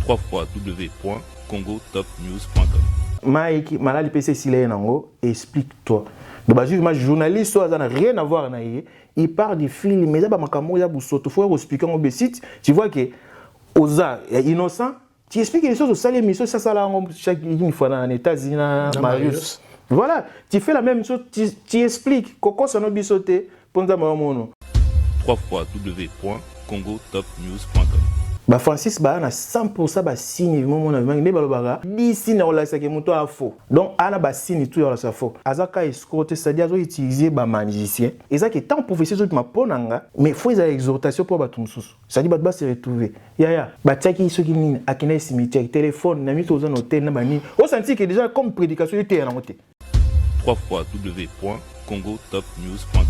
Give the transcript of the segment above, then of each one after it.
www.congotopnews.com. Mike, malali PC Silé Nango, explique-toi. Donc, bah, juste, journaliste, ça n'a rien à voir avec. Il parle du film, mais ça va m'accamoyer à Boussoto. Il faut expliquer en site. Tu vois que, Oza, innocent, tu expliques les choses au salé, mais ça, ça, là, chaque fois dans les États-Unis, Marius. Voilà, tu fais la même chose, tu expliques. Coco, ça n'a pas sauté. Pour nous, www.congotopnews.com. Bah Francis ba na 100% ba signe moment na ne ba lobaga di signe la sa ke moto a faux donc ana ba signe tout la sa faux azaka escroquer c'est-à-dire zo utiliser ba magicien et ça qui est tant professeur de ma ponanga mais faut ils exhortation pour ba tumsusu c'est-à-dire ba se retrouver ya ba taki so ki nini akina cimetière téléphone na mi to zone hôtel na ba ni on sentit que déjà comme prédication était en côté www.congotopnews.com.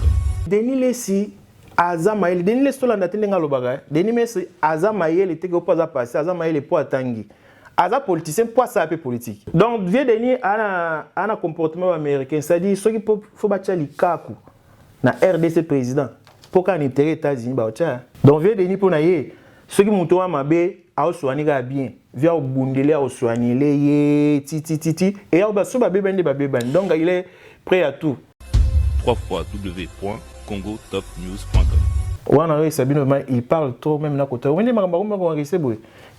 Denis Lessi Azamaïl, Denis les sols en attendant le bagage. Denis Messi, Azamaïl était que pas à passer, Azamaïl est pas à tanguer. Aza politicien, pas ça peu politique. Donc vieux Denis a un comportement américain, c'est-à-dire ceux qui faut battre les kaku na RDC président. Pour qu'un intérêt États-Unis ba tia. Donc vieux Denis pour naïe, ceux qui montent à mabé, a soigner bien. Via au bundele a soigner les ti et a ba so ba bébé donc il est prêt à tout. www.congotopnews.com. Il parle trop même là côté.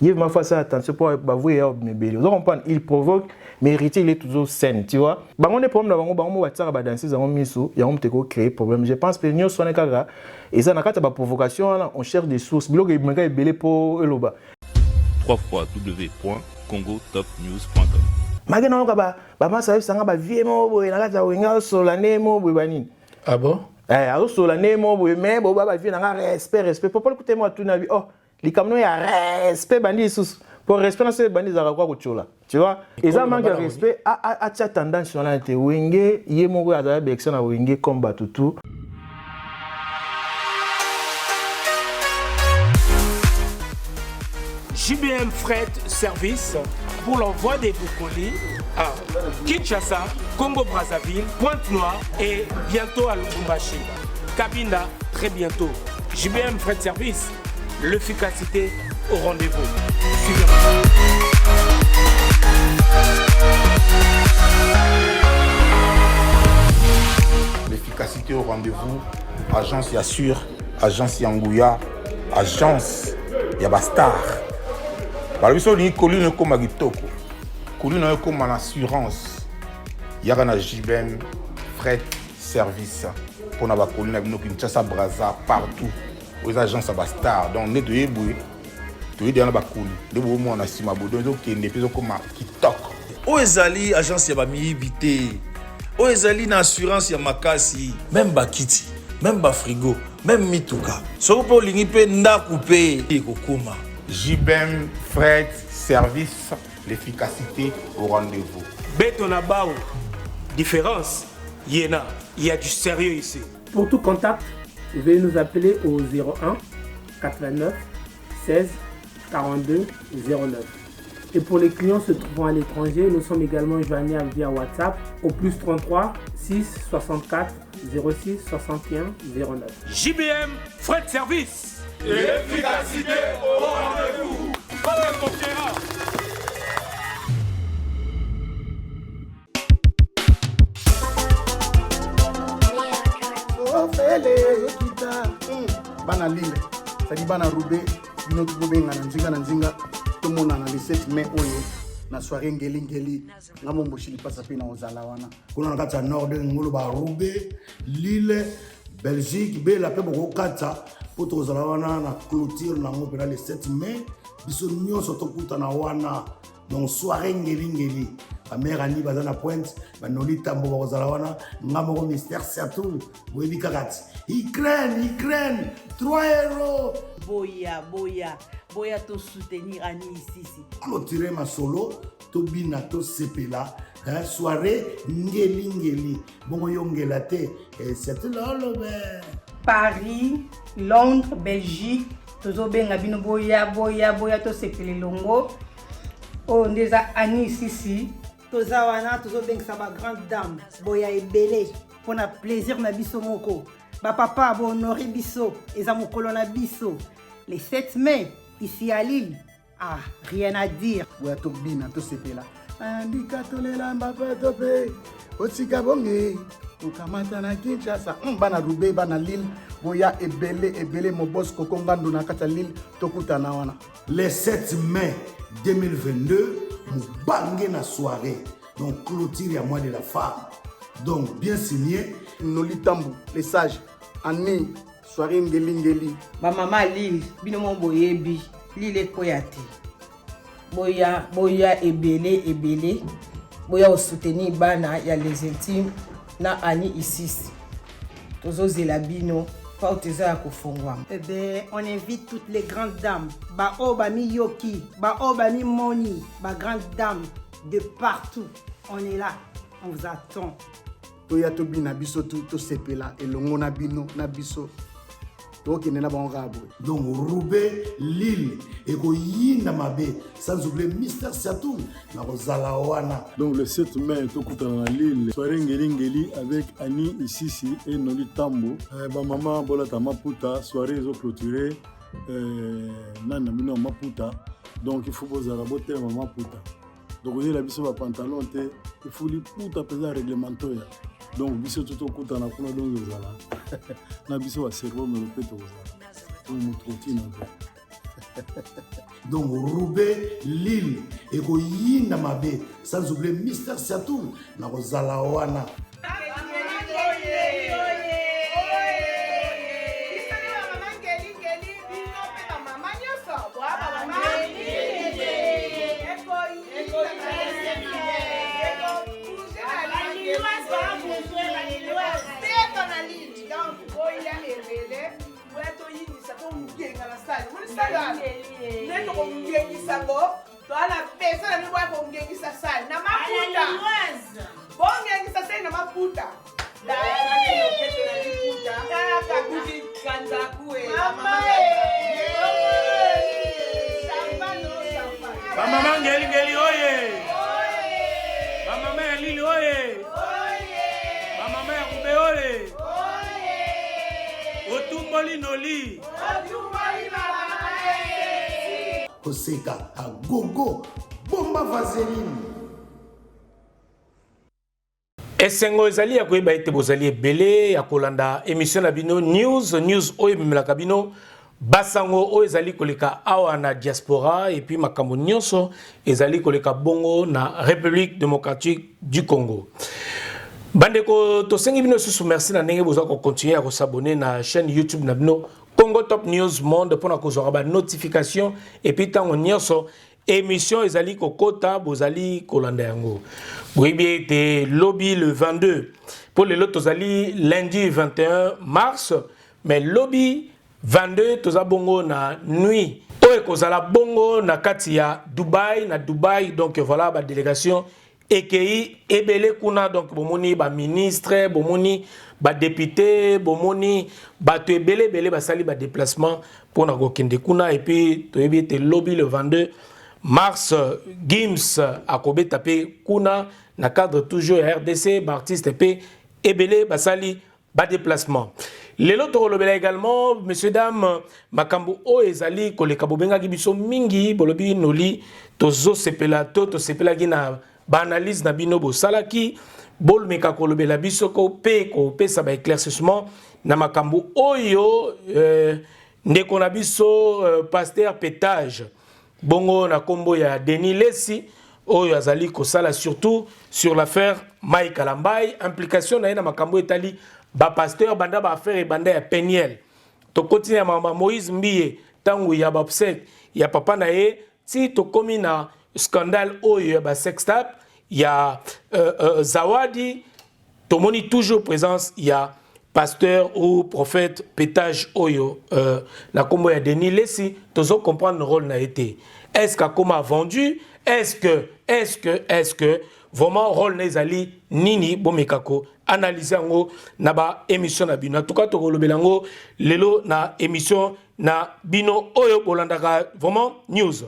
Il m'a fait ça attention pour bavouer mes bébés. Il provoque, mais héritier il est toujours sain, tu vois. On est problème là, on va faire danser dans miso, il y a un petit créer problème. Je pense que nous sommes là et ça n'a pas de provocation, on cherche des sources. Blog est méga belé pour eloba. www.congotopnews.com. Magana ba ba ça ça ba vie mo boy na kata wenga solane mo boy bani. Ah bon? Alors solane mo boy mais bo ba vie na respect pour pas écouter moi tout na vie. Oh, les camions ya respect bandi sous. Pour respect na ce bandi za quoi kuchola. Tu vois? Et ça manque de respect a tendance sur la te wenge yemo boy za bection na wenge combat tout. JBM Fret Service pour l'envoi des colis à Kinshasa, Congo-Brazzaville, Pointe-Noire et bientôt à Lubumbashi. Cabinda, très bientôt. JBM Fret Service, l'efficacité au rendez-vous. Suivez-moi. L'efficacité au rendez-vous, agence Yassur, agence Yangouya, agence Yabastar. Par le biso ni colline comme agitoko. Colline comme en assurance. Yagana JBM Fret Service. Pour na ba colline abino Kinshasa Brazza partout. Aux agences Yabastar. Donc ne de yeboué. Tu es dans ba colline. De bo mo na sima bodo donc kende peso comme kitoko. O ezali agence ya ba miibité. O ezali na assurance ya makasi, même ba kiti, même ba frigo, même mituka. Soko po lingi pe ndaku pe ekokoma. JBM Fret Service, l'efficacité au rendez-vous. Betonabao, différence, Yéna, il y a du sérieux ici. Pour tout contact, veuillez nous appeler au 01 89 16 42 09. Et pour les clients se trouvant à l'étranger, nous sommes également joignables via WhatsApp au plus 33 6 64 06 61 09. JBM Fret Service. L'efficacité au rendez-vous. Bana lile, c'est-à-dire bana roubé, bino tout benga na nzinga, tout le monde a le 7 mai oyo na soirée ngeli ngamo mboshili pasa pe na ozala wana. Kuna na kata nord ngolo ba roubé, Lille, Belgique, be la pe boko kata poto ozala wana na clôture na ngo pela le 7 mai, biso nyonso tokuta na wana. Donc soirée ngeli amera ni bazana pointe banoli tambo bazala wana ngamo ko mystère surtout webi kakati Ukraine 3 euros boya to soutenir ani ici clôturer ma solo to bina to sepela soirée ngeli bongo yongela te c'est là Paris, Londres, Belgique tozo benga bino boya to sepele longo. Oh, déjà Annie ici, toza wana tozo bengisa ba grande dame, boya ebele pour na plaisir na biso moko. Ba papa bo honorer biso, eza mokolo na biso. Les 7 mai ici à Lille, Ah, rien à dire. Boya tobina to sepela. Andika tolela mbapa tope. Otika bonge. Okamata na Kinshasa. Bana Roubaix, bana Lille. Boya ebele mon boss kokongando na kata Lille tokutana wana. Le 7 mai 2022, nous bangons la soirée. Donc clôture à moi de la femme. Donc bien signé. Noli Tambu, les sages. Annie, soirée ngeli. Ba maman Lille, bino mon boyebi. Lille koyate. Boya ebele. Boya au soutenir bana ya les intimes na Annie ici. Tozo zelabino. Eh bien, on invite toutes les grandes dames, Baobami Yoki, Baobami Moni, grandes dames de partout. On est là, on vous attend. Toya tobi na biso to sepela elongo na bino na biso. Donc Roubaix, Lille, et Yinda Mabe, sans oublier Mister Satou, na Rozalawana. Donc le 7 mai, Tokutana Lille, soirée Ngeli avec Annie Isisi et Noli Tambo. Maman Bolata Maputa, soirée ils ont clôturé. Nana Mino Maputa. Donc il faut poser la beauté Maman Maputa. Donc il y a la pantalon, il faut les puta peser réglementaire. Donc biso tout kuta na kuna donc zala na biso wa cerveau me peto zala on mutrotine donc Roubaix, Lille et Yinda Mabe, sans oublier Mister Satou na Rozalawana. Maman Ngeli oye. Maman Lili oye. Maman Roubaix oye. Otumboli Noli. Oseka a gogo bomba vaseline. Esengo ezali ya koyeba ete bozali ebele ya kolanda émission na bino news oyo ememelaka bino basango oyo ezali koleka awa na diaspora et puis makambo nyonso ezali koleka bongo na République démocratique du Congo. Bandeko tosengi bino susu merci na ndenge boza ko continuer à s'abonner na chaîne YouTube na bino Congo Top News Monde pour na kozora ba notification et puis tango nyonso émission ezali kokota bozali kolanda yango. Boyebi ete lobby le 22 pour les lots tozali lundi 21 mars mais lobby 22 toza bongo na nuit oyo kozala bongo na kati ya Dubaï donc voilà ba délégation ekei ebele kuna donc bomoni ba ministre bomoni ba député bomoni bato ebele basali ba déplacement pour na kokende kuna et puis toyebi ete lobby le 22 mars Gims akobe tapé kuna na cadre toujours RDC ba artiste pe ebele basali ba déplacement. Les autres lobela également messieurs dames makambo o ezali koleka bobenga biso mingi bolobi noli tozo sepela to sepela gina ba analyse na bino bo salaki bol meka kolobela biso ko pesa ba éclaircissement na makambo oyo ndeko na biso pasteur Pétage bongo na kombo ya Denis Lessi oyo azali kosala surtout sur l'affaire Mike Kalambai implication na makambo etali ba pasteur banda ba affaire et banda ya Peniel to continue ya mama Moïse Mbiye tangu ya ba obsèque ya papa na ye ti to komi na scandale oyo ya ba sextape ya Zawadi to moni toujours présence ya pasteur ou prophète Pétage oyo na kombo ya Denis Lessi tozo comprendre le rôle na été est-ce que comme a vendu est-ce que vraiment rôle nezali nini bomekako analyser ngo na ba émission na bino en tout cas to kolobelango lelo na émission na bino oyo bolandaka vraiment news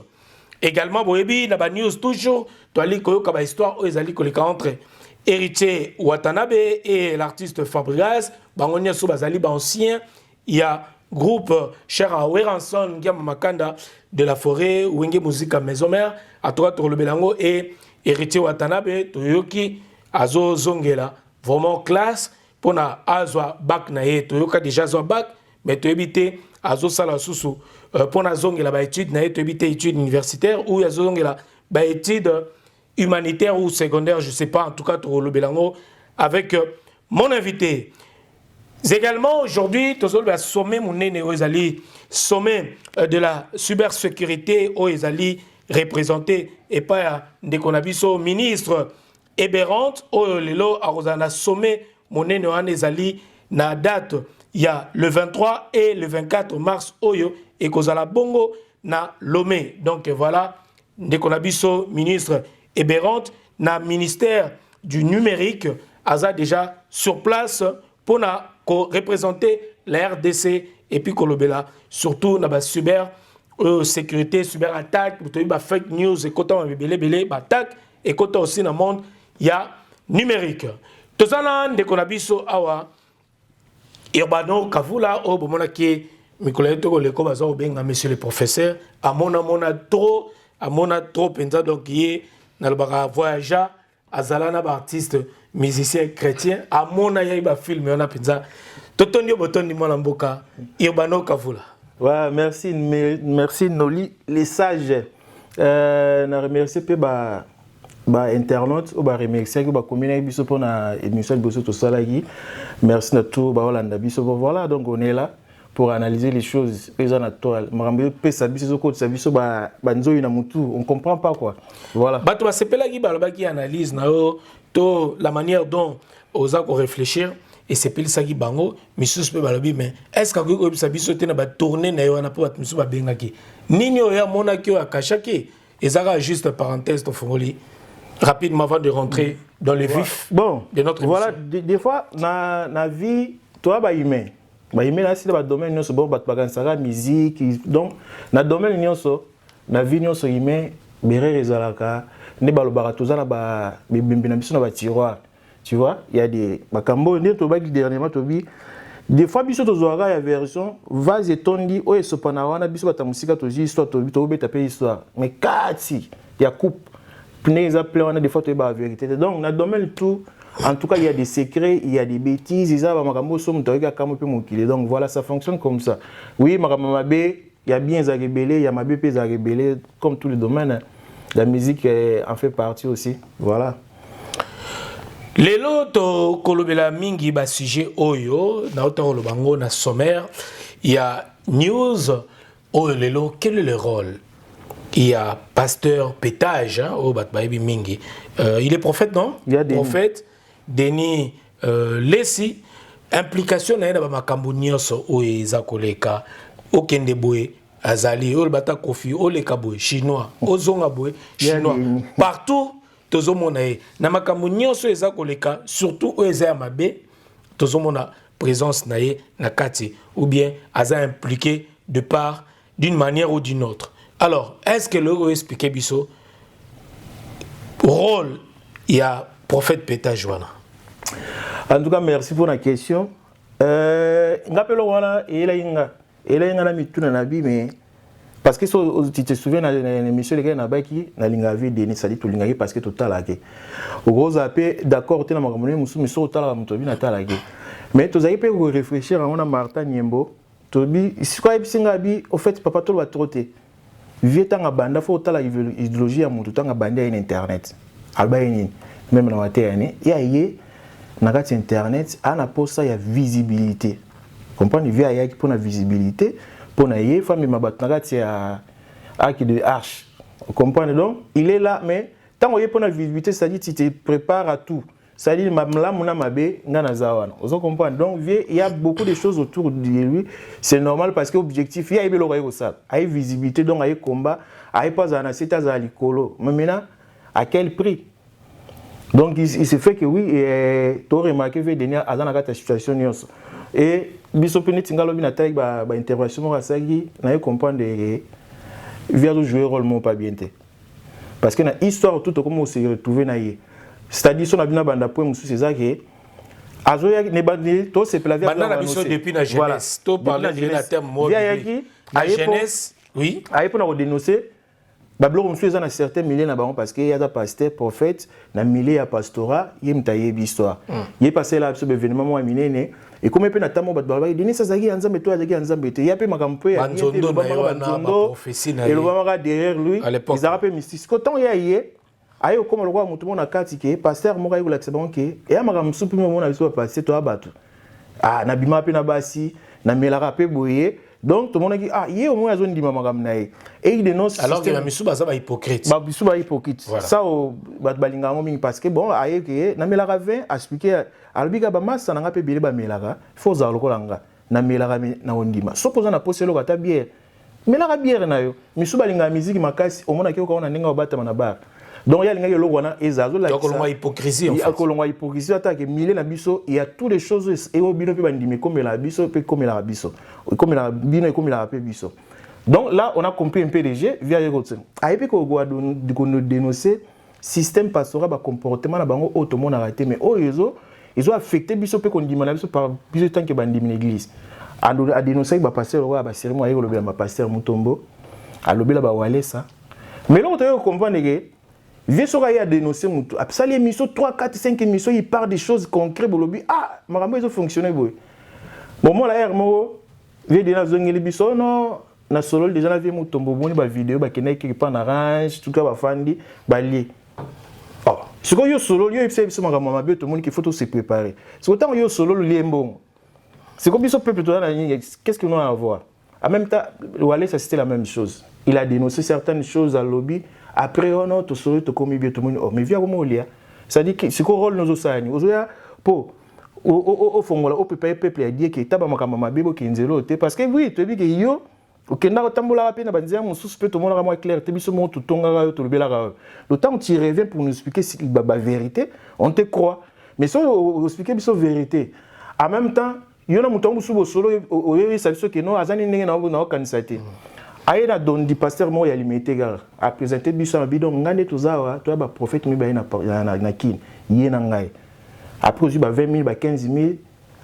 également boyebi na ba news toujours to ali koyoka ba histoire oyo ezali koleka entre Héritier Watanabe et l'artiste Fabregas bango nyaso bazali ba ancien ya groupe cher à Weranson Giam Makanda de la forêt Wenge Musique à Maison Mère à toi le Belango et héritier Watanabe Toyoki Azo Zongela vraiment classe pour na azwa bac na ye Toyoka déjà azwa bac mais to éviter Azo Sala Susu pour na Zongela ba étude na ye to éviter études universitaires ou Azo Zongela ba études humanitaires ou secondaires je sais pas en tout cas le Belango avec mon invité. Également, aujourd'hui, nous avons sommet sommet de la cybersécurité au Ezali représenté et pas de Konabiso ministre Eberante au Lelo à sommet mon Ezali na date il y a le 23 et le 24 mars Oyo et Kozala Bongo na Lomé. Donc voilà, de Konabiso ministre Eberante na ministère du numérique Aza déjà sur place pour représenter la RDC et puis Kolobela surtout na ba cyber sécurité cyber attaque ba fake news et kota belé attaque et kota aussi dans monde il y a numérique tozana de konabiso awa Urbano Kavula o bomona ki mikolo to ko bazo benga monsieur le professeur amona trop penza donc yi na ba voyager azalana ba artiste musicien chrétien amona ya ba film on a penza totondi botondi mona mboka Urbano Kavula. Ouais, merci Noli les sages na remercier pe ba internautes ou ba remercier que ba commune biso pour na émission biso to salagi merci na tout ba Hollanda biso voilà donc on est là pour analyser les choses naturelles marambe pe sa biso ko sa biso ba nzoyi na mutu on comprend pas quoi voilà ba to ba sepela gi ba qui analyse na to la manière dont osa ko réfléchir et c'est pile ça qui bango misus pe balobi mais est-ce que ko sa biso te na ba tourner na yo na po misu ba bengaki nini o ya mona ki o akashaki et ça juste parenthèse to fongoli rapidement avant de rentrer dans le vif de notre émission. Voilà des fois na vie toi ba humain là c'est le domaine nous bon ba bakansaka musique donc na domaine nyonso na vie nyonso humain bere rezalaka ne balobaka tozana ba bimbi na biso na ba tiroir tu vois il y a des bakambo ne to ba dernièrement to bi des fois biso tozwaka ya version vase tondi o esopana wana biso bata musika toji histoire to beta pe histoire mais kati ya coupe pneu on a des fois tu la vérité donc dans le domaine tout en tout cas il y a des secrets il y a des bêtises ils ont makambo somme toyeka kamo pe mokile donc voilà ça fonctionne comme ça oui makambo mabe il y a bien za rebelle il y a mabe pe za rebelle comme tous les domaines la musique en fait partie aussi voilà lelo to kolobela mingi ba sujet oyo na otaro bango na sommaire il y a news oyo lelo quel est le rôle. Il y a pasteur Pétage, au Batbaïbi Mingi. Il est prophète, non? Il y a des prophète, Denis Lessi, implication na ba makambo nyonso o ezakoleka, o kende boye, azali, o bata kofi, o leka boye, chinois, o zonga boye, chinois. Partout, tozomona e. Na makambo nyonso ezakoleka, surtout o ezaya mabe, tozomona présence na ye na kati, ou bien aza impliqué de part d'une manière ou d'une autre. Alors, est-ce que le expliquer biso rôle il y a prophète Pétage wana? En tout cas, merci pour la question. Ngapelo wana ela inga na mituna na bi mais parce que tu te souviens dans l'émission les gars na baki na linga vie Denis sali to linga parce que total ake. Au gros appel d'accord te na makamone musu miso total muto bi na talake. Mais tu as pe réfléchir à on a Martin Nyembo to bi si quoi bisinga bi au fait papa to va trotter. Vietanga banda faut tala idéologie à mutu tanga banda en internet. Albaini même na watene ya yé na kati internet ana posta ya visibilité. Comprendre via ya pour la visibilité pour na yé femme mabat na kati ya arc de arche. Comprendre donc il est là mais tant on y pour la visibilité ça dit tu te prépares à tout. Ça dit mamla mona mabe ngana zawana. Vous comprenez donc il y a beaucoup de choses autour de lui. C'est normal parce que objectif il y a ebelo kayo ça. A visibilité donc a combat, a pas ana seta za likolo. Mais maintenant à quel prix? Donc il se fait que oui et tu remarqué veut donner azana kata situation nyonso. Et biso peni tingalo bina taille ba intervention ka sagi na comprendre vient de jouer rôle mon pas bien té. Parce que na histoire tout comme on s'est retrouvé na yé. C'est-à-dire son abina banda point musu c'est ça que azoya ne bandi to c'est la vie depuis la jeunesse to parler de la terme mot la jeunesse oui aye pour dénoncer bablo on fait un certain milliers na baron parce que y a des pasteurs prophètes na milliers ya pastorat yem taye histoire y passé là sur événement moi minene et comme pe na tamo bat baba dini ça zaki anzambe to azaki anzambe te y a pe makampo ya banzondo na wana prophétie na et le baba derrière lui ils a rappelé mystique quand on y a ayo comme le roi mutumo na kati ke pasteur mo kayi la tsebon ke e amaka msupi mo na biso passer to abatu na bima pe na basi na melaka pe boye donc tout le monde dit yé au moins zone di mama kam nae et il dénonce alors que la misuba ça va hypocrite ça au balinga mo mingi parce que bon aye ke na melaka 20 expliquer albika ba massa na ngape bile ba melaka faut za lokolanga na melaka na ondima so poza na poselo ka ta bière melaka bière na yo misuba linga musique makasi au mona ke ko na ninga obata na bar. Donc il y a les gens qui ont la hypocrisie en fait. Il y a hypocrisie attaque milliers na biso il y a toutes les choses et au bino pe bandimi comme la biso pe comme la biso comme la bino et comme la pe biso. Donc là on a compris un peu les jeux via les routes. A pe ko nous dénoncer système pastoral ba comportement na bango auto monde arrêté mais ils ont affecté biso pe qu'on dit na biso par biso tant que bandimi l'église. A dénoncer ba pasteur ba cérémonie ko lobela ba pasteur Mutombo a lobela ba Walesa. Mais là on doit comprendre que Viesoka a dénoncé mutu. Ça les émissions 3 4 5 émissions il parle des choses concrètes bolobi makambo ils ont fonctionné boy. Moment la hermo vie de la zone les biso non na solo déjà la vie Mutombo boni ba vidéo ba kenai qui pas na range tout cas ba fandi ba li. Ce que yo solo yo ipse biso makambo mabe tout le monde qui faut se préparer. C'est autant yo solo le liembon. C'est comme biso peuple toi qu'est-ce que nous a à voir. En même temps Walé ça c'était la même chose. Il a dénoncé certaines choses à lobby. Après, on a tout sauvé, tout comme bien tout le monde. Mais viens comment il y a. Ça dit que c'est quoi rôle nos océans. Aux oya pour au fond voilà, au peuple a dit que taba makama bebo kinzelo te parce que oui, tu dis que yo okenda kotambola rapide na banzia mon suspect tout le monde moi clair, te biso mo tout tonga yo tout le bela. Le temps tu reviens pour nous expliquer si la vérité, on te croit. Mais si on expliquer biso vérité. En même temps, yo na mutombo subo solo oyo ça biso que non azani ndenge na okanisate. Aïda don di pasteur mo ya limité gar a présenté biso bidon ngane tozawa to ba prophète mi ba na kin yena ngai après aussi ba 20 000 ba 15 000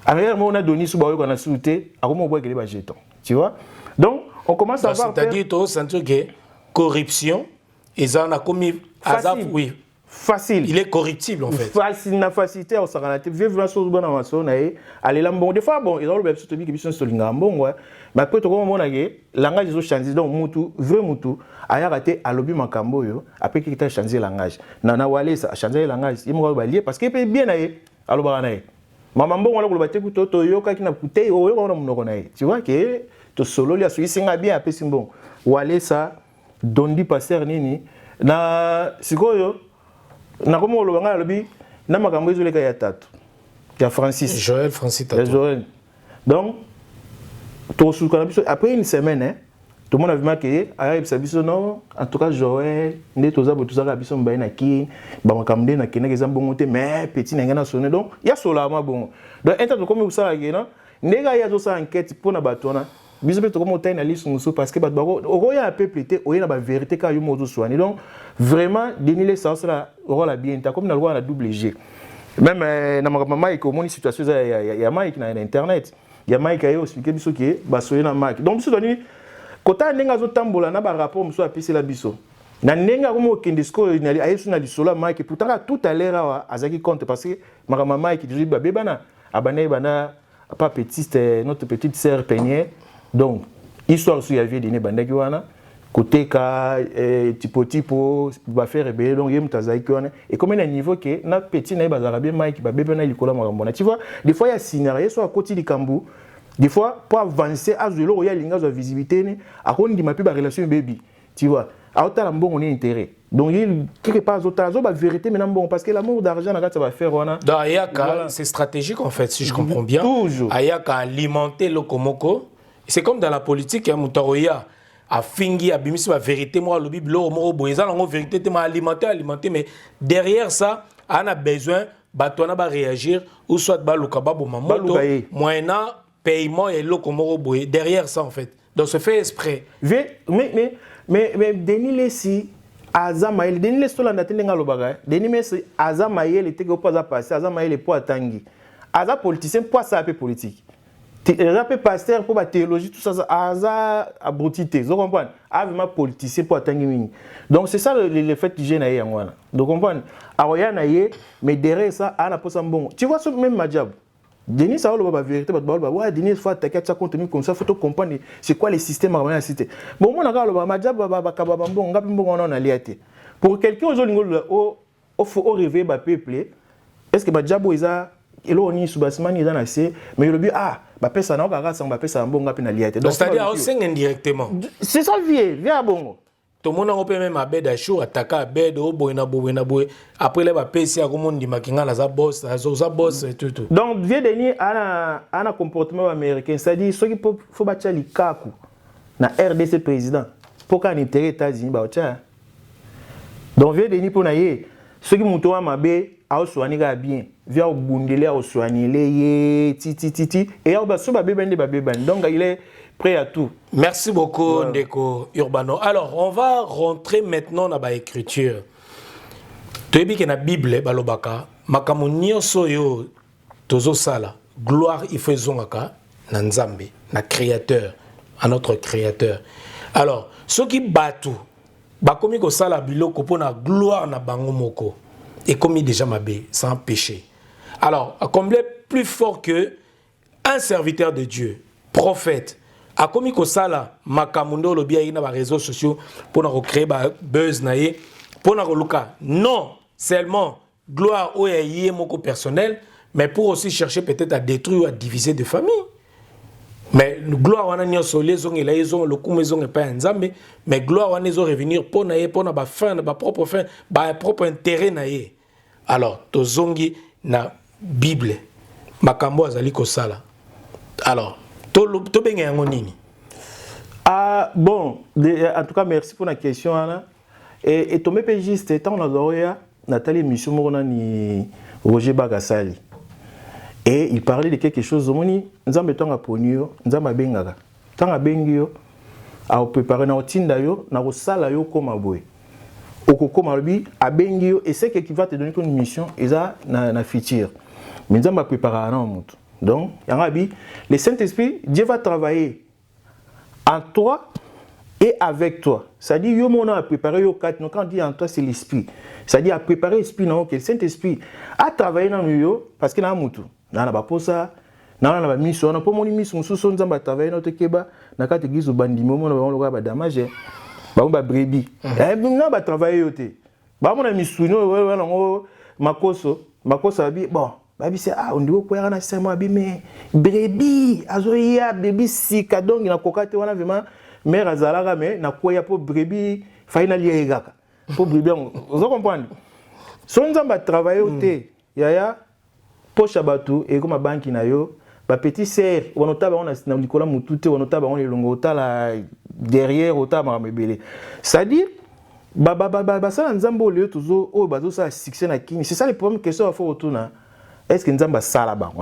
arrière mo on a donné sous ba ko na souté akomo boy kele ba jeton tu vois donc on commence à voir c'est-à-dire to sentir que corruption et ça na commis azaf oui facile il est corruptible en fait facile na facilité au saranate vivre chose bonne en maçon et aller là bon des fois bon ils ont le surtout que biso sur linga bon ouais mais après to comme on a que langage ils ont changé donc mutu vrai mutu aya raté à lobby makambo yo après qu'il a changé langage na Walé ça a changé langage il mo ba lié parce que peut bien naé alo ba naé mama bon wala ko ba te kuto to yo ka kina kute o yo na munoko naé tu vois que to solo li asu singa bien après simbon Walé ça dondi pasteur nini na sikoyo na comme on le voit lobby na makambo ezole ka ya tatu ya Francis Joël Francis Tato Joël donc après une semaine tout le monde a vu marqué non en tout cas Joël ne toza bo toza biso mbaye na ki ba makamde na kena kezambo monter mais petit na ngana sonné donc ya sola ma bon donc entre comme ça là non ndega ya zo sa enquête pour na batona biso pe to comme taille na liste muso parce que ba o ya peuple était o ya ba vérité ka yo mozo soigner donc vraiment déniler ça là rôle la bien comme na loi na double G même na makamama ko moni situation ya Mike na internet ya Mike ayo expliquer biso ke ba soye na Mike donc biso doni kota ndenga zo tambola na ba rapport muso apisi la biso na ndenga ko mo kendisko na ayesu na lisola Mike pourtant tout à l'heure azaki compte parce que makamama Mike dit ba bebana abana bana pas petite notre petite sœur Peigné donc histoire sur ya vie dine bandaki wana côté ka tipo va faire rebelle donc yem tazaki wana et comme un niveau que na petit na bazara bien Mike ba bebana likola makambo tu vois des fois il y a scénario soit à côté du Kambu des fois pour avancer à zelo il y a linga de visibilité ne a kondi ma plus ba relation baby tu vois a autant bon on est intérêt donc il quelque part autant zo ba vérité maintenant bon parce que l'amour d'argent na ça va faire wana dans Ayaka c'est stratégique en fait si je comprends bien Ayaka alimenter le komoko c'est comme dans la politique hein Mutaroya a fingi a bimisi la vérité moi le bible mo boyeza la vérité te alimenter mais derrière ça on a besoin batona ba réagir ou soit ba lukaba bo mamoto moyennant paiement et le komoro boy derrière ça en fait donc se fait exprès mais Denis Lessi Azamaïl Denis Lestola ndatenga lobaga Denis Messi Azamaïl était ko pas passer Azamaïl po atangi aza politicien pour ça peu politique aza peu pasteur pour la théologie tout ça aza abrutité vous comprenez vraiment politicien pour atteindre mingi donc c'est ça le fait que j'ai na yangwana donc comprendre aroya na ye mais derrière ça ana posa mbongo tu vois ce même Majab Denis ça va la vérité ouais Denis faut attaquer ça contenu comme ça faut te comprendre c'est quoi les systèmes à la cité bon mon aka le Majab ba mbongo ngapi mbongo on a liaté pour quelqu'un aujourd'hui au faut rêver ba peuple est-ce que Majab isa elo ni subasmani dans la C mais le but ba pesa na ka sang ba pesa mbongo ngapi na liaté donc c'est-à-dire au sing indirectement c'est ça vieux bongo tout le monde a peut même abed à chaud attaquer abed au boina après les ba pesa ko monde makinga la za boss et tout donc vieux Denis ana comportement américain c'est-à-dire ceux qui faut ba tchali kaku na RDC président pour qu'en intérêt États-Unis ba tcha donc vieux Denis pour na ye ceux qui montent à mabe a soigner bien via au bundele a soigner les ti et au baso ba bebende donc il est prêt à tout. Merci beaucoup ouais. Ndeko Urbano. Alors on va rentrer maintenant dans la écriture. Tu dis que la Bible balobaka makambo nyonso yo tozo sala gloire il faut zongaka na Nzambe na créateur à notre créateur. Alors ceux qui battu bakomi ko sala biloko pona gloire na bango moko et commis déjà mabé sans péché. Alors, combien plus fort que un serviteur de Dieu, prophète, a commis que ça là, makamundo le bien ina ba réseaux sociaux pour nous créer ba buzz naé, pour nous luka. Non, seulement gloire au yé moko personnel, mais pour aussi chercher peut-être à détruire ou à diviser des familles. Mais gloire wana nyonso les ont et là ils ont le coup maison et pas nzambe, mais gloire wana ils ont revenir pour naé pour na ba fin ba propre fin, ba propre intérêt naé. Alors, tozongi na Bible makambo azali kosala. Alors, to benga yango nini? Bon, en tout cas merci pour la question Anna. Et to me pe juste tant na doya Nathalie mission mona ni Roger Bagasali. Et il parlait de quelque chose moni nzambe tonga ponio, nzamba bengaka. Tanga bengio a préparer na otinda yo na kosala yo koma boy. Okokoma lobi abengio et c'est qui va te donner une mission eza na futur. Mais nzamba préparer na mutu. Donc, le Saint-Esprit, Dieu va travailler en toi et avec toi. C'est-à-dire, yo a préparé yo quatre. Quand on dit en toi, c'est l'esprit. C'est-à-dire, à préparer l'esprit, non, que le Saint-Esprit a travaillé dans nous parce qu'il a un moutou. N'a pas pour ça. N'a pas mission. N'a pas mon mission. Sous son zamba travailler notre keba. N'a pas te guise au bandit. Moment on le voit damage. Bah on va brebis. N'a pas travailler yoté. Bah mon ami souno. Makoso abi bon. Babi c'est on dit ko yana sema abi mais brebis azoya brebis sika donc na kokate wana vraiment mère azalaka mais na koya pour brebis finally yegaka pour brebis vous comprenez son nzamba travailler oté yaya pocha batu et comme banki na yo ba petit serre onotaba on na likola mutute onotaba on elongo otala derrière otaba mebele c'est-à-dire ça nzambo le toujours o bazo ça succès na kini c'est ça le problème que ça faut retourner. Est-ce que nous avons ça là-bas?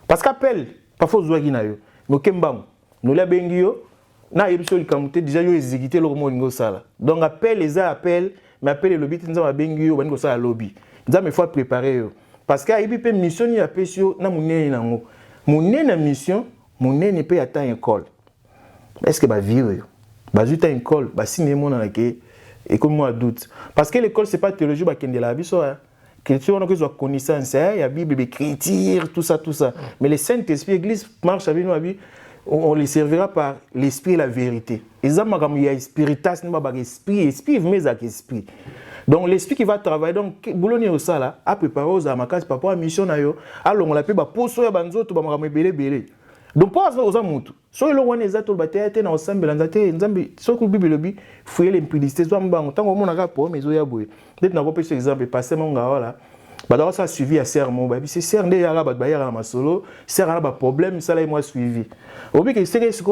Parce qu'appel, parfois nous avons eu, nous avons eu, déjà exécuté le monde sala. Donc appel les appels, mais appel le lobby, nous avons eu, nous avons lobby. Nous avons fait préparer. Parce qu'il y a une mission, il y a une mission, mon mission, mon n'est pas atteint école. Est-ce que va vivre? Va juste une école, va signer mon et comme moi doute. Parce que l'école c'est pas théologie, va qu'il y a la vie on a besoin de connaissance, il y a la Bible, l'écriture, tout ça. Mais le Saint-Esprit, l'Église marche avec nous, on les servira par l'Esprit et la vérité. Il y a l'espiritas, esprit, mais avec esprit. Donc l'Esprit qui va travailler, donc, bouloni au sala, a préparé aux amakas, papa, à mission, alors on l'a pu, pour soya banzo, tout va me belé. Donc, pas aux amoutes. Soit le one est à tout bâtiment, dans ensemble, dans la Nzambe, soit que Bible le fouiller l'impudicité, soit mbang, tant qu'on a rapport, mais zoya boué. Dès que nous avons pris cet exemple, passé mon gars là, bah d'abord ça a suivi à serment, bah c'est serment des arabes, bah yara ma solo, serment a problème, ça là et moi suivi. Au bout que c'est ce que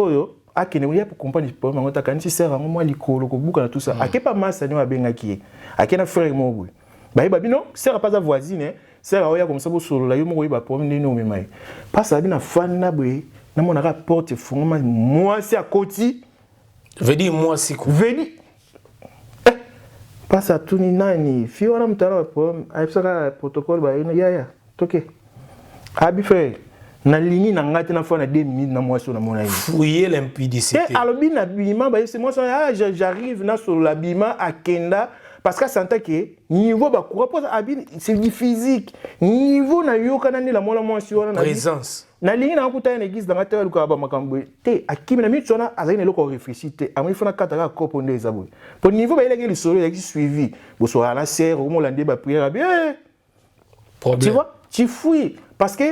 a qui ne pour comprendre le problème, on t'a quand si serment moi l'icolo, ko bouka tout ça. A qui pas masse nous a bien acquis, a qui n'a frère mon bout. Bah non, serment pas à voisine, serment oya comme ça pour solo là, yo mo ba problème de nous mais pas ça bien fan na boui. Na mon rapport fondement moi c'est à côté veut dire moi c'est quoi veut dire pas ça tout ni nani fi on a mtara problème avec ça protocole ba ya toke Abi frère, na ligne na ngati na fois na 2 minutes na moi sur na mon ami. Fouiller l'impudicité. Et alobi na bima ba c'est moi j'arrive na sur l'habillement à Kenda parce que senta que niveau ba coura c'est du physique. Niveau na yoka na la moi sur na présence. Na ligne na kuta na église na ngata luka ba makambo. Te akimi na minute sona azali na loko réfléchir te. Amoni fona kataka kopo ndeza boy. Pour niveau ba ilaki le solo ya suivi. Bo so ala serre au molande ba prière bien. Tu vois? Tu fouilles parce que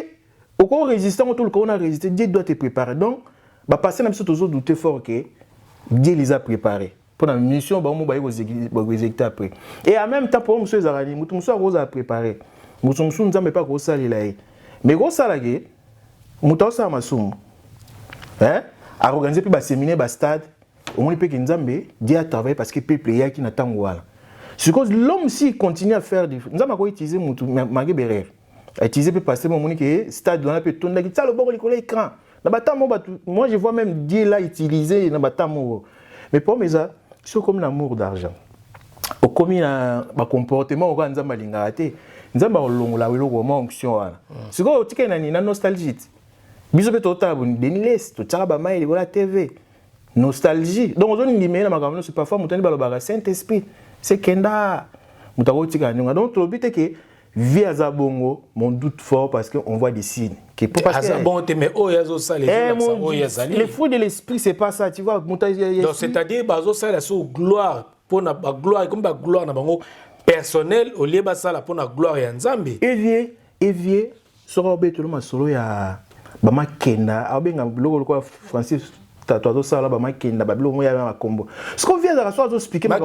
au corps résistant tout le corps on a résisté, Dieu doit te préparer. Donc bah passer na biso toujours douter fort que Dieu les a préparés. Pour la mission bah on va exécuter après. Et en même temps pour monsieur Zarani, monsieur Rose a préparé. Monsieur nous a pas gros sali là. Mais gros salagé, monsieur ça masum. Hein? A organiser puis ba séminaire ba stade, au moins peut que Nzambe Dieu a travaillé parce que peuple ya qui n'attend wala. C'est cause l'homme si continue à faire des Nzambe a utiliser mutu magé berer. A utiliser peut passer mon monique stade dans la peut tourner qui ça le bord l'école écran. Moi je vois même Dieu là utiliser na batamo. Mais pour mes ça c'est comme l'amour d'argent. Au comme na ba comportement au Nzambe linga ate. Nzambe olongola welo ko onction wana. C'est quoi otika na nostalgie. Biso peut totabu denilès to tsaka ba mai la TV. Nostalgie. Donc on dit mais na makambo c'est parfois mutani balobaka Saint-Esprit. C'est Kenda. Mutako tika nyonga. Donc to bite que vie à Zabongo, mon doute fort parce qu'on voit des signes. Le fruit de l'esprit, c'est pas ça, tu vois. Donc, c'est-à-dire, ça gloire, pour la gloire, comme la gloire personnelle, au lieu de ça, pour la gloire et Nzambe. Evier, sera tout le monde solo ya Bama Kenda, abenga blogo quoi Francis tatuazo sala Bama Kenda, bablo moya na combo. Ce qu'on vient de la soirée expliquer ma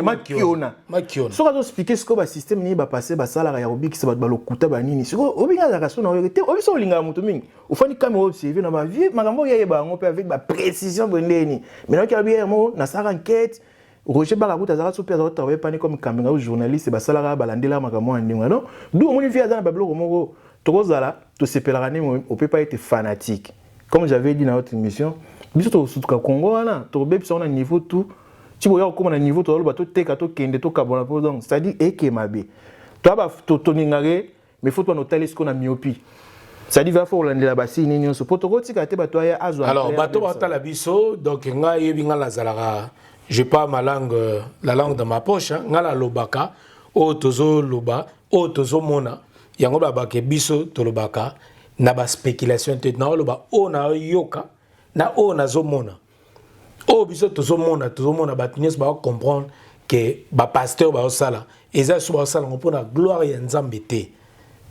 makiona. Ce qu'on expliquer ce que ba système ni ba passer ba sala ya obi qui se ba lokuta ba nini. Ce qu'on obinga la raison na te obi so linga mutu mingi. Ufani caméra observer na ba vie makambo ya ba ngo pe avec ba précision bondeni. Maintenant qu'il y a bien mo na sa enquête Roger Balakuta zara so pesa travailler pas comme caméra ou journaliste ba sala ba landela makambo ndinga non. D'où on vient dans ba blogo moko tokozala to sepelera ni on peut pas être fanatique. Comme j'avais dit dans notre émission biso to sutuka Congo wana to bebi so na niveau tout ti boya ko na niveau to ba to teka to kende to kabona po donc c'est à dire ekemabe to ba to toningare mais faut to no telescope na myopie c'est à dire va faut landela basi ni nyonso po to ko tika te ba to ya azwa alors bato ba tala biso donc nga yebi nga la zalaka je parle ma langue la langue de ma poche nga la lobaka o tozo loba o tozo mona yango ba ke biso to lobaka na ba spéculation te na loba o na yoka na o na zomona o biso tozomona batunies ba comprendre que ba pasteur ba osala eza so ba osala ngopona gloire ya Nzambe te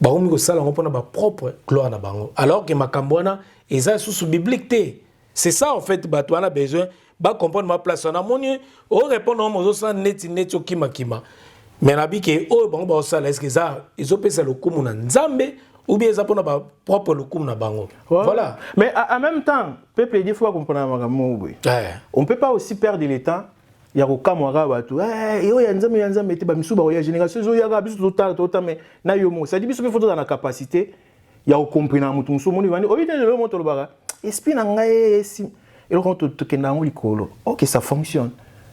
ba omi ko sala ngopona ba propre gloire na bango alors que makambona eza sous biblique te c'est ça en fait ba toi na besoin ba comprendre ma place na moni o répondre au mozo sa neti okima mais na bi que o bango ba osala est-ce que ça ils ont pesa le kumu na Nzambe ou bien ça pour notre propre le coup na bango. Voilà. Mais en même temps, peuple dit faut comprendre makambo. On peut pas aussi perdre le temps. Ya ko kamwara batu. Yo ya Nzambe te ba misuba ya génération zo ya ga biso total mais na yo mo. Ça dit biso faut dans la capacité ya ko comprendre mutu muso moni vani. Obite le moto lo baga. Esprit na ngai si et on te kenda ngo likolo. OK, ça fonctionne.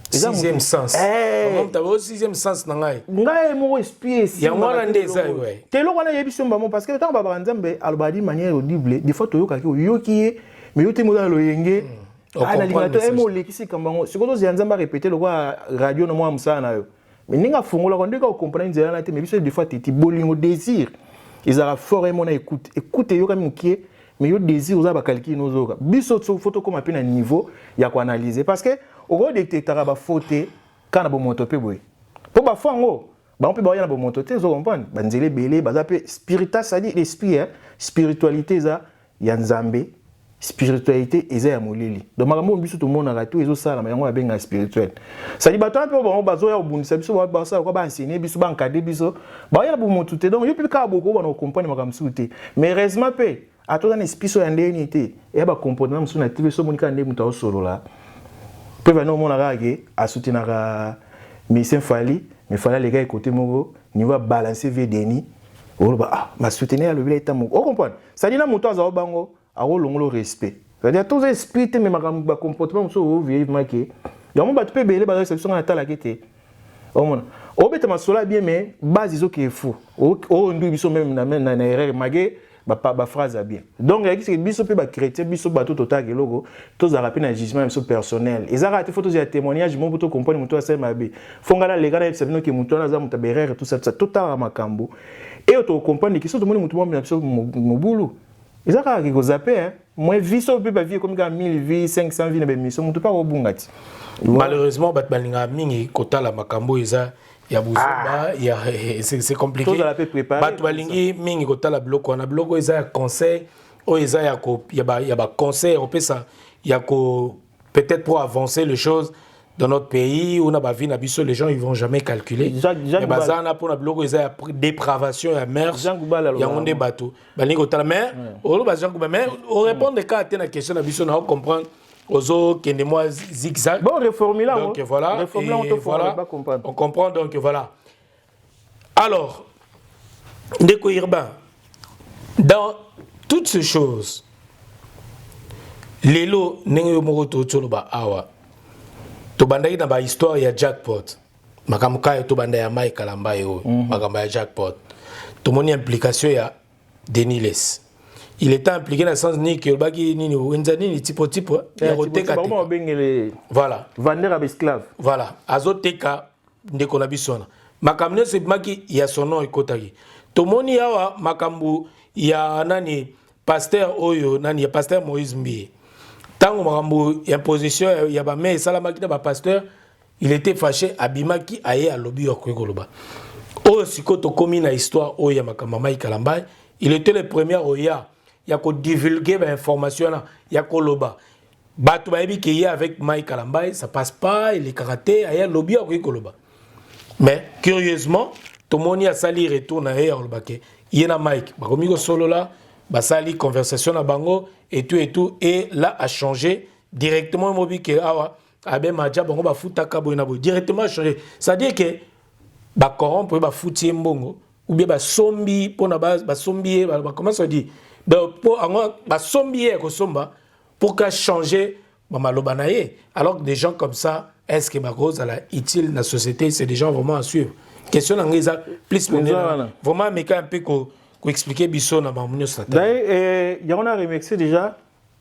Sixième sens. Comme tu as au sixième sens nangai. Ngai mo esprit si. Ya ngwana ndeza ouais. Te lo wana yebi somba mo parce que tant ba Nzambe alobadi manière audible. Des fois to yoka ki yoki mais yo te mo dans lo yenge. Ah na lingato emo lekisi kambango. Sikoto zi Nzambe répéter le quoi radio no mo amsa na yo. Mais ninga fongola ko ndeka ko comprendre nzela na te mais biso des fois te bolingo désir. Ils a fort mo na écoute. Écoute yo comme qui mais yo désir oza ba calculer no zoka. Biso photo comme à niveau ya ko analyser parce que au gros détecteur ba faute quand na bo moto pe boy pour ba fango ba on peut ba ya na bo moto te zo comprendre ba nzele belé ba zape spirita ça dit l'esprit spiritualité za ya Nzambe spiritualité eza ya moleli donc makambo biso to mona rato ezo sala ma yango benga spirituel ça dit ba to pe ba zo ya obundisa biso ba sa ko ba enseigner biso ba encadrer biso ba ya na bo moto te donc yo pe ka boko ba no comprendre makambo te mais heureusement pe a to dans esprit so ya ndeni te e ba comportement musu na TV so monika ndé muta solo la peut venir mon arrêt à soutenir mais c'est fali mais fallait les gars côté moko niveau balancer VDNI ou bah ma soutenir le billet tamo on comprend ça dit na moto za bango a rolongolo respect ça dit tous esprit mais ma comportement so vivre marqué donc on va te payer les bases section na tala kete on bête ma sola bien mais base iso qui est fou on ndu biso même na erreur magé ba phrase bien. Donc il y a qui biso pe ba chrétien biso ba tout autant que logo tous a rappelé un jugement personnel. Et ça raté photos et témoignages mon pour comprendre muto asa mabe. Fongala les gars sabino que muto na za mutaberere tout ça tout à makambo. Et auto comprendre que tout le monde muto mo biso mobulu. Et ça ka ko zapper hein. Moi viso pe ba vie comme 1000 vies 500 vies na be mission muto pas obungati. Malheureusement bat balinga mingi kota la makambo eza ya buzumba ya c'est compliqué. Tout la peut préparer. Bat balingi mingi kota la bloko na bloko eza conseil o eza ya ko ya ba conseil on peut ça ya ko peut-être pour avancer les choses dans notre pays où na ba vie na biso les gens ils vont jamais calculer. Mais bazana pour na bloko eza ya dépravation ya merde. Ya onde bateau. Balingi kota la mer o ba Jean Gouba mais on répond de cas à la question na biso na comprendre. Ozo qui est moi zigzag. Bon, reformula. Donc voilà. Reformula, on comprend donc voilà. Alors, Ndeko Irba, dans toutes ces choses, Lelo Nengo Moroto Toloba Awa, Tobandai na ba histoire ya jackpot. Makamuka Tobanda ya Mike Kalambayo, Makamba ya jackpot. Tomoni implication ya Deniles. Il était impliqué dans le sens que le bagi ni wenzani ni tipo voilà vendre à esclave voilà azoteka ndeko na bisona makamne se maki ya son nom ekotaki tomoni awa makambu ya nani pasteur oyo nani ya pasteur Moïse Mbi tango makambu ya position ya ba mais salamaki na ba pasteur il était fâché abimaki aye à lobby okoloba o sikoto komi na histoire oyo ya makamba mai Kalambai il était le premier oya il y a qu'on divulguer l'information là, il y a qu'on loba. Batou baebi qui est avec Mike Kalambai, ça passe pas, il est karaté, il y a lobby avec Koloba. Mais curieusement, tout le monde a sali retourne ailleurs le baquet. Il y a Mike, bakomigo solo là, ba sali conversation à bango et tout et là a changé directement mobi que awa abe maja bango ba futa kabo na bo directement changé. Ça dit que ba corrompre ba futi mbongo ou bien ba sombi pour na base ba sombi ba comment ça dit pour qu'à changer alors que des gens comme ça est-ce que ma cause à la utile la société c'est des gens vraiment à suivre question angeza plus vraiment mais un peu qu'on expliquer biso na mamunyo sata d'ailleurs il y a on a remixé déjà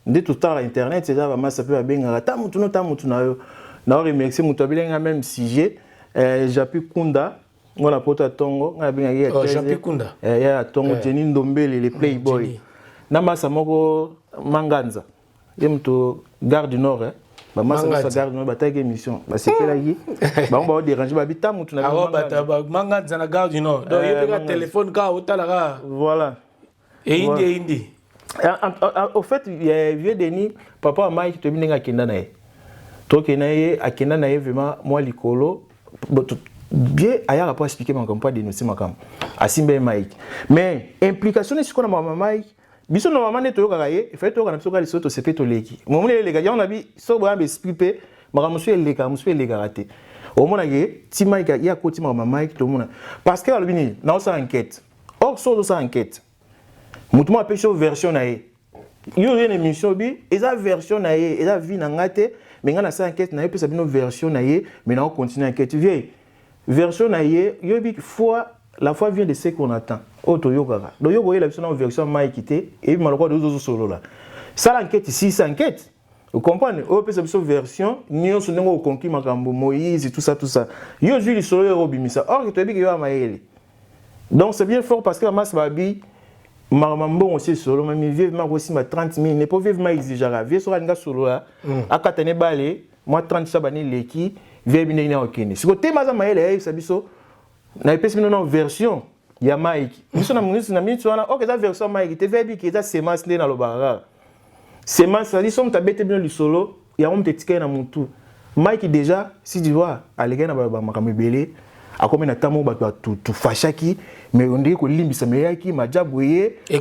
de tout temps internet c'est vraiment ça peut bien tamutu na yo na remixé mutabilenga même sujet Japi Kunda on a poto tongo na bien ya Japi Kunda ya tongo Jenny Ndombele les playboy Namasa moko Manganza. Yemto Gare du Nord ba masa Gare du Nord bataille émission. Ba sepela yi. Ba on ba déranger ba bitamu tu na Manganza na Gare du Nord. Donc il y a téléphone ka otala. Voilà. Et indi. Au fait, il y a vieux Denis papa Mike to binga kenda na ye. To kena ye akenda na ye vraiment moi likolo bien aya pas expliquer mon compas dénoncer ma cam. Asimbe Mike. Mais implication est ce qu'on a maman Mike. Biso normalement to yoka ye fait to kana biso ka lisoto sepe to leki momu le lega ya on a bi so bo ambe expliquer maka monsieur lega raté au mona ye ti Mike ya ko ti mama Mike to mona parce que albini na sa enquête or so sa enquête mutuma pecho version na ye yo une émission bi eza version na ye eza vie na ngate mais ngana sa enquête na ye pe sa bino version na ye mais na on continue enquête vieille version na ye yo bi fois la foi vient de ce qu'on attend. Auto yokara. Donc yo voyez la version Mike et malheureusement deux autres solo là. Ça l'enquête ici, c'est enquête. Vous comprenez? On peut cette version ni on se n'engo conquis makambo Moïse et tout ça. Yo juli solo yo bimisa. Or que tu dis que yo maïli. Donc c'est bien fort parce que la masse babi marmambo aussi solo même vivre aussi ma 30 000 n'est pas vivre ma exigera. Vieux sera nga solo là. Akatane balé moi 30 sabani leki vieux binena okene. Si côté maza maïli ça biso na epesi mino version ya Mike biso na munisi na minute wana ok eza version Mike te vebi ki eza semence nde na lobara semence ali somme tabete bino lisolo ya on te tikay na mutu Mike déjà si tu vois aleka na ba makamebele akomi na tamo ba tu fashaki mais on dit ko limbisa meyaki majaboye et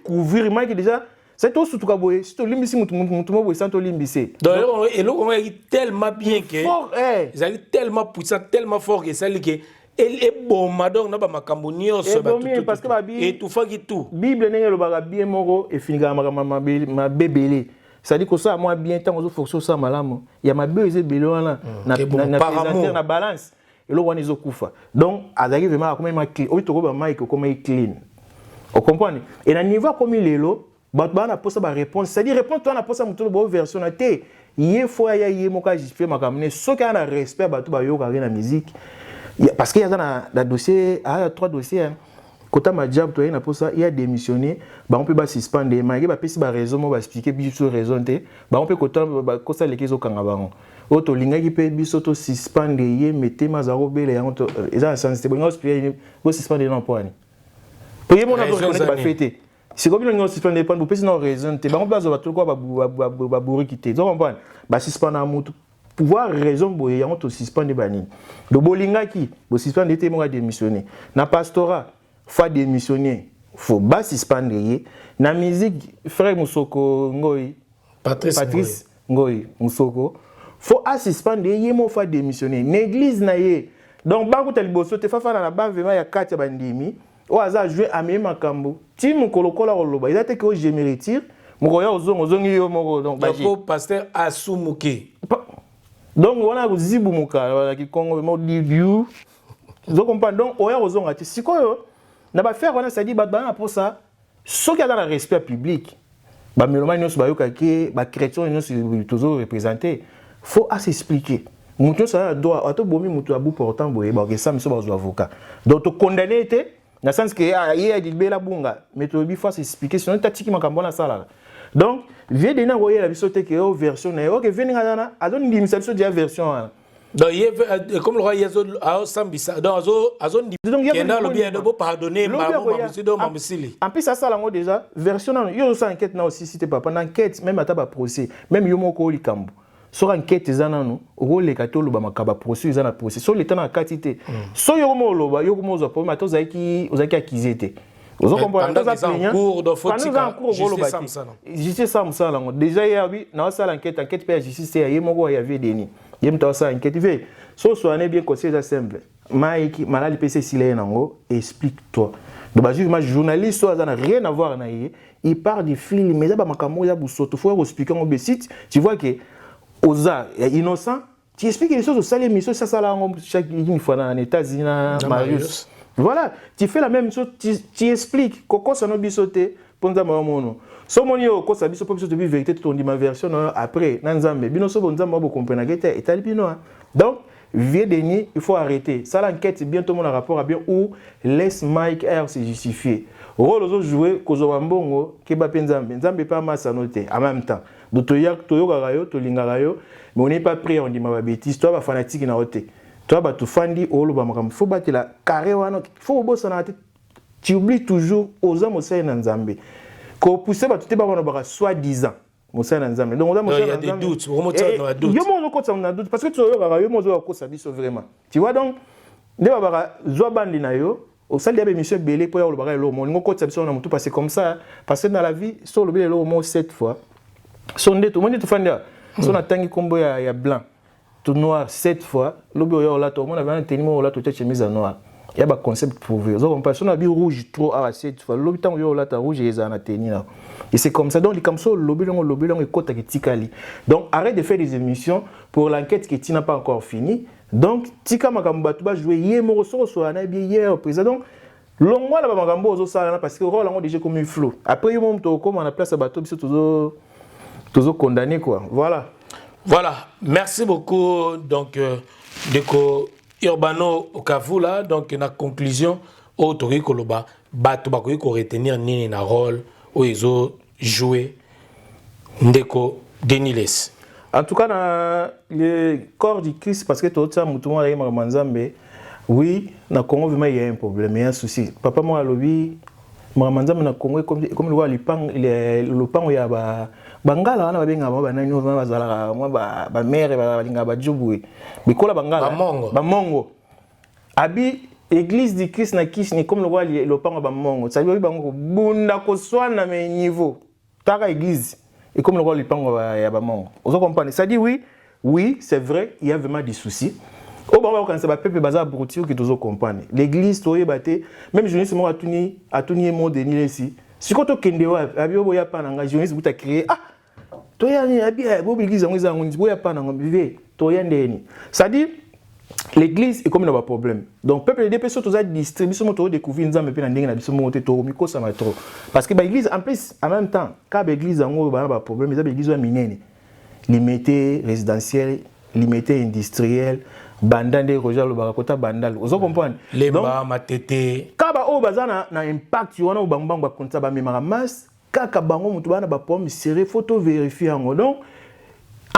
couvrir Mike déjà c'est tout surtout kaboye si to limbisi mutu mo boye sans to limbise donc et le comment est tellement bien que ils allaient tellement puissant tellement fort que ça que elle est bon madame na ba makambo nyonso ba tout parce que ba bi et tout faki tout bible nenge lo ba bien moko e finga ma bébélé ça dit que ça moi bien tant aux fonction ça malamu ya mabeze bele wana na présenter na balance et lo wana izo kufa donc azali vraiment comme ma clean o to ko ba Mike comme clean Vous comprenez? Et à niveau comme il est là, on a posé la réponse. C'est-à-dire, répondre, on a posé la version. Il faut que je justifié ma caméra. Sauf qu'il y a un respect à la musique. Parce qu'il y a un dossier, il y a 3 dossiers. Quand on a dit il y a démissionné, on peut suspendre. Il y a raison, on va expliquer sur raison. On peut ça les questions quand auto linga qui peut bisoto suspendre mettre mazaro bele ils ont sens c'est bon on suspendre non point pour y mon on pas fêter c'est comme on suspendre pas pour personne raison te ba bazo ba tout quoi ba bourri quitter donc comprendre ba suspendre à mutu pouvoir raison boye on to suspendre bani do bolinga qui bo suspendre te mo démissionner na pastorat fa démissionner faut ba suspendre na musique frère Musoko Ngoi Patrice Ngoi Musoko faut suspendre yemo fa démissionner l'église na ye donc bango tel bosso te fa na la ba vraiment ya 4 bandimi o aza jouer a même makambo ti mon kolokola roloba il a été que je me retire mon ya ozongi yo moko donc ba pasteur Asumuke donc on a zibu muka ki Congo mo dibu donc on parle donc oya ozonga ti sikoyo na ba faire on a ça dit ba pour ça ce qui a dans le respect public ba meloma nyonso ba yoka ki ba chrétien nyonso toujours représenter faut s'expliquer. Mouton ça doit à tout bomi mouton à bout portant boye ba que ça me soit avocat. Donc to condamner était dans le sens que il a dit bela bunga mais to bi faut s'expliquer sinon tatiki makambo na sala. Donc vieux dena voyer la bisote que version na OK venir na a donne dimisation de version. Donc comme le roi Yezo a sambisa donc donc il y a le bien de pardonner en plus ça là déjà version na yo ça enquête na aussi si t'es pas pendant enquête même à ta procès même yo moko likambo. Sur enquête zanano rôle katolo ba makaba procès zana procès sur l'état na quantité so yo mo loba yo mo zo po mato zaki accusé vous comprenez dans un cours de fotika justice ça là déjà hier bi na ça enquête pa justice ya moko ya vie deni yem ta ça enquête ve so soane bien conseil ça simple maiki malali PC silé nango explique-toi donc ba juge journaliste so zana rien à voir na il parle des films mais ça ba makamo ya busoto faut expliquer mon site tu vois que Oza innocent, tu expliques les choses au salaire, mais ça chaque fois dans les États-Unis, Marius. Voilà, tu fais la même chose, tu expliques comment ça n'a pas sauté pour nous avoir so moni yo ko sabiso pour de vérité ton dit ma version après nanzambe bino so bonzamba bo comprendre que et talibino donc vieux Denis il faut arrêter ça l'enquête bientôt mon rapport à bien où laisse Mike R se justifier rôle aux jouer kozo wambongo ke ba penzambe nzambe pas massa noter en même temps donc toyokarayo tolingarayo mais on n'est pas prêt on dit ma bêtise toi ba fanatique na ote toi ba tu fandi olo ba makam faut battre la carré wana faut bossa na tête tu oublies toujours aux hommes au na nzambe ko pousser ba tout ba ba soi-disant Moussa Nzambe. Donc il y a des doutes, yo mo ko ça na doute parce que toyokarayo mo zo ko sabiso vraiment tu vois donc ne ba zo bandi na yo au salle de monsieur belé pour le bagage lo mo ngoko sabiso na mutu passer comme ça parce que dans la vie sur le belé lo mo 7 fois son tout le monde tout fanda son atangi combo ya blanc tout noir 7 fois lobi yo là tout le monde avait un tenimo là tout chemise noir il y a ba concept prouvé zo on passe on a bi rouge trop à 7 fois lobi tant yo là ta rouge et ça na tenir là et c'est comme ça donc comme ça lobi long et kota ki tikali donc arrête de faire des émissions pour l'enquête qui n'a pas encore fini donc tika makambo tu ba jouer hier mo so na bien hier président donc longwa la makambo ozo sala parce que rôle on déjà comme un flou après yo mo to comme on a place bateau biso toujours condamné quoi. Voilà. Merci beaucoup donc Deko Urbano Okavula donc na conclusion autori koloba bato bakoki ko retenir nini na rôle o ezo jouer Ndeko Deniles. En tout cas dans le corps du Christ parce que tout ça mutumo ya Manzambe oui na Congo vraiment il y a un problème, il y a un souci. Papa moi lobi Manzambe na Congo comme le voit le pan ya bangala wana babenga banani bazala ba mère balinga ba jubu bikola bangala ba mongo abi église du Christ na kish ni comme le roi le pango ba mongo ça veut bango bunda ko swana me niveau taka église et comme le roi le pango ya ba mongo vous comprenez ça dit oui c'est vrai il y a vraiment des soucis au baba quand ça ba peuple bazar broutio qui toujours comprendre l'église toye baté même journaliste mo atuni mo Denis ici si ko to kende wa abi obo ya pananga journaliste buta créer toya ni abi bo l'église ngo za ngo boya pananga bive toya ndeni ça dit l'église est comme un problème. Donc, peuple de personnes qui ont distribué ce moto découvert nous avons pu n'engager na biso moto to miko ça m'a trop. Parce que l'église en plus en même temps quand l'église a un problème, les églises ont miné limité résidentiel, limité industriel, bandande Roger le barakota bandal. Vous comprenez? Les bas matete. Quand ba o bazana na impact wana o bang bang ba konta ba memara masse, kaka bango mutu bana ba pomme serré photo vérifier en donc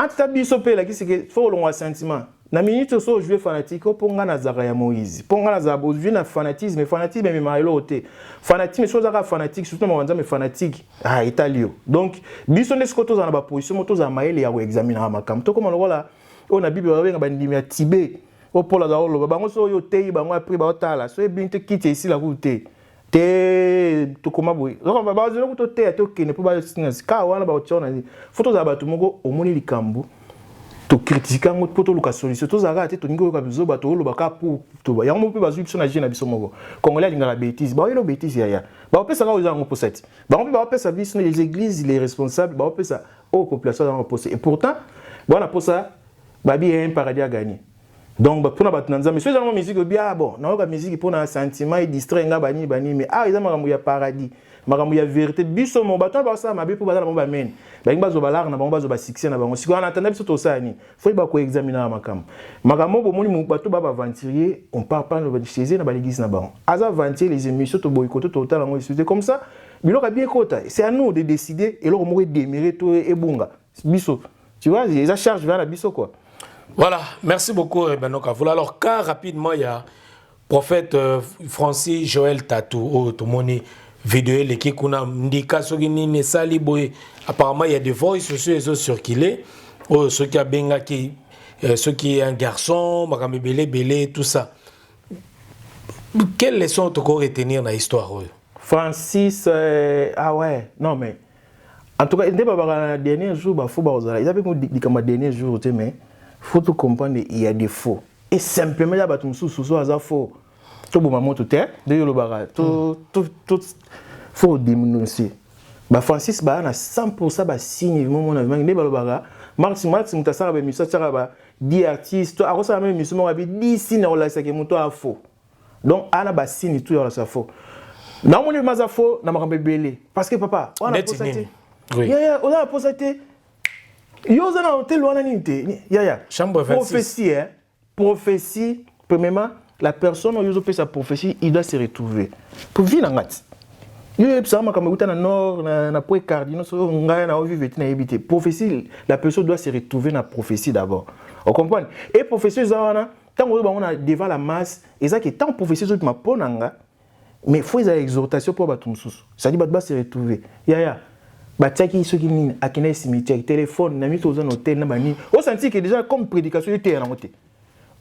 entre biso pe la qui c'est que faut le sentiment. Na minute so jouer fanatique pour nga na zaka ya Moïse. Pour nga na zabo jouer na fanatisme, mais fanatisme mais mailo te. Fanatisme chose aka fanatique surtout ma mais fanatique ah italio. Donc biso ne skoto za na ba position moto za maele ya examiner makam. To comme on là on a bible ba ba ndimi ya Tibet. O pola za olo bango so yo te bango après ba otala. So e bien te quitter ici la route. Te to koma boy. Donc ba ba zo ko te to kene pour ba sinasi ka wana ba otona. Photo za ba to moko omoni likambu. To critiquer ngot poto luka solution to zaka te to ningo ka bizo bato lo baka pour to ya mo pe bazu biso na jina biso moko congolais linga la bêtise ba yo bêtise ya ba opesa ka uzango pour cette ba on peut ba opesa biso les églises les responsables ba opesa au population dans poser et pourtant bon pour ça ba bi un paradis à gagner donc ba pona bato nanza mais ceux gens musique bien bon na ka musique pour na sentiment et distraire nga bani mais ah ils ont ya paradis makambo ya vérité biso mo bato ba ça mabe pour bazala mo ba men ba ngba zo balar na bango bazo ba succès na bango siko na tanda biso to sani faut ba ko examiner makambo bo moni bato ba aventurier on parle pas de chez na ba l'église na bango aza aventurer les émissions to boycotter total en c'est comme ça biloko bien kota c'est à nous de décider et loko mo démérer to e bunga biso tu vois ils a charge vers la biso quoi. Voilà, merci beaucoup Benoît Kavoula. Alors car rapidement il y a prophète Francis Joël Tatou au Tomoni vidéo les qui kuna ndika soki nini sali boy apparemment il y a des voices sociaux circulé oh ce qui a benga qui ce qui est un garçon makambe belé tout ça. Quelle leçon tu peux retenir dans l'histoire? Francis ah ouais non mais en tout cas il pas dernier jour ba faut ba ozala ils avaient dit comme dernier jour mais faut tout comprendre il y a des faux et simplement il y a batum sous hasard faux tout bon maman tout est de yo le bara tout faut dénoncer ba Francis ba na 100% ba signe moment na ne ba le bara Martin mutasara ba mission tsara ba 10 artistes a ça même mission ba 10 signes relation que moto a faux donc ana ba signe tout ya ça faux na mon maza faux na makambe belé parce que papa on a posé oui on a posé yo za na hôtel wana ninte ya chambre 26 prophétie prophétie premièrement la personne qui fait sa prophétie il doit se retrouver pour vivre en gat yo ça ma comme na nord na point cardinal so ngai na vivre na éviter prophétie la personne doit se retrouver dans la prophétie d'abord on comprend et prophétie za wana tant on a devant la masse et ça que tant prophétie zo ma ponanga mais faut une exhortation pour batumsusu ça dit ba se retrouver ya batiaki soki nini akina cimetière téléphone na mito zone hôtel na bani on sentit que déjà comme prédication était na moté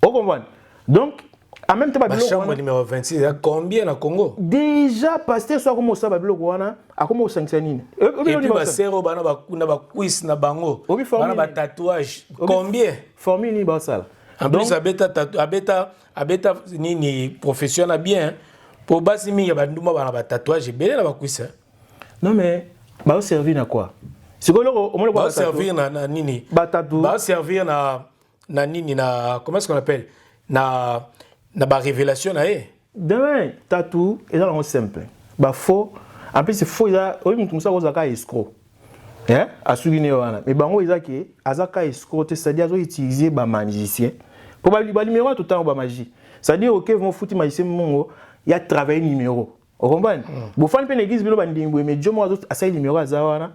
on comprend donc en même temps la chambre numéro 26 il y a combien na Congo déjà pasteur soit comme ça babilo wana akomo sanctionine et puis ba sero bana ba kuna ba quiz na bango bana ba tatouage combien formule ni ba sala en plus abeta nini professionnel bien pour basi mi ya banduma bana ba tatouage belé na ba quiz non mais ba servir na quoi c'est quoi le ba servir na nini ba servir na nini na comment est-ce qu'on appelle na ba révélation na demain tatou est dans simple ba faux en plus c'est faux ça oui mutu musa kozaka escroc hein asugine wana mais bango ezaki azaka escroc c'est-à-dire azo utiliser ba magicien pour ba numéro tout temps ba magie c'est-à-dire OK vont foutre magicien mongo il y a travailler numéro on comprend bo fan pe l'église bilo bandimbo mais Dieu moi asa numéro azawana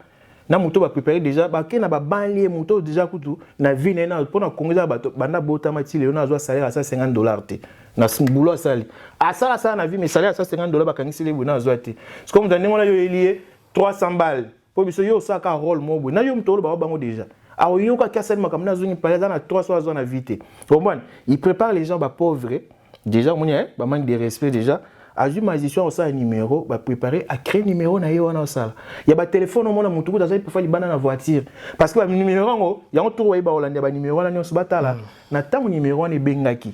na muto ba préparer déjà ba ke na ba banlier muto déjà kutu na vie na pour na congéza bato banda bota matile on a zo salaire à $150 te na boulot sali asala ça na vie mais salaire à $150 ba kangisi le bona zo te c'est comme dans ngona yo lié 300 balles pour biso yo ça ka rôle mo na yo muto ba bango déjà a yo ka kasali makamna zo ni par exemple na 300 zo na vite comprendre il prépare les gens ba pauvres déjà mon ba manque de respect déjà Aju magicien au ça numéro va préparer à créer numéro na yo na sala. Il y a ba téléphone au monde mutuku daza pour faire libana na voiture parce que ba numéro ngo ya on trouver ba Hollande ba numéro na nyonso batala na tamu numéro ni bengaki.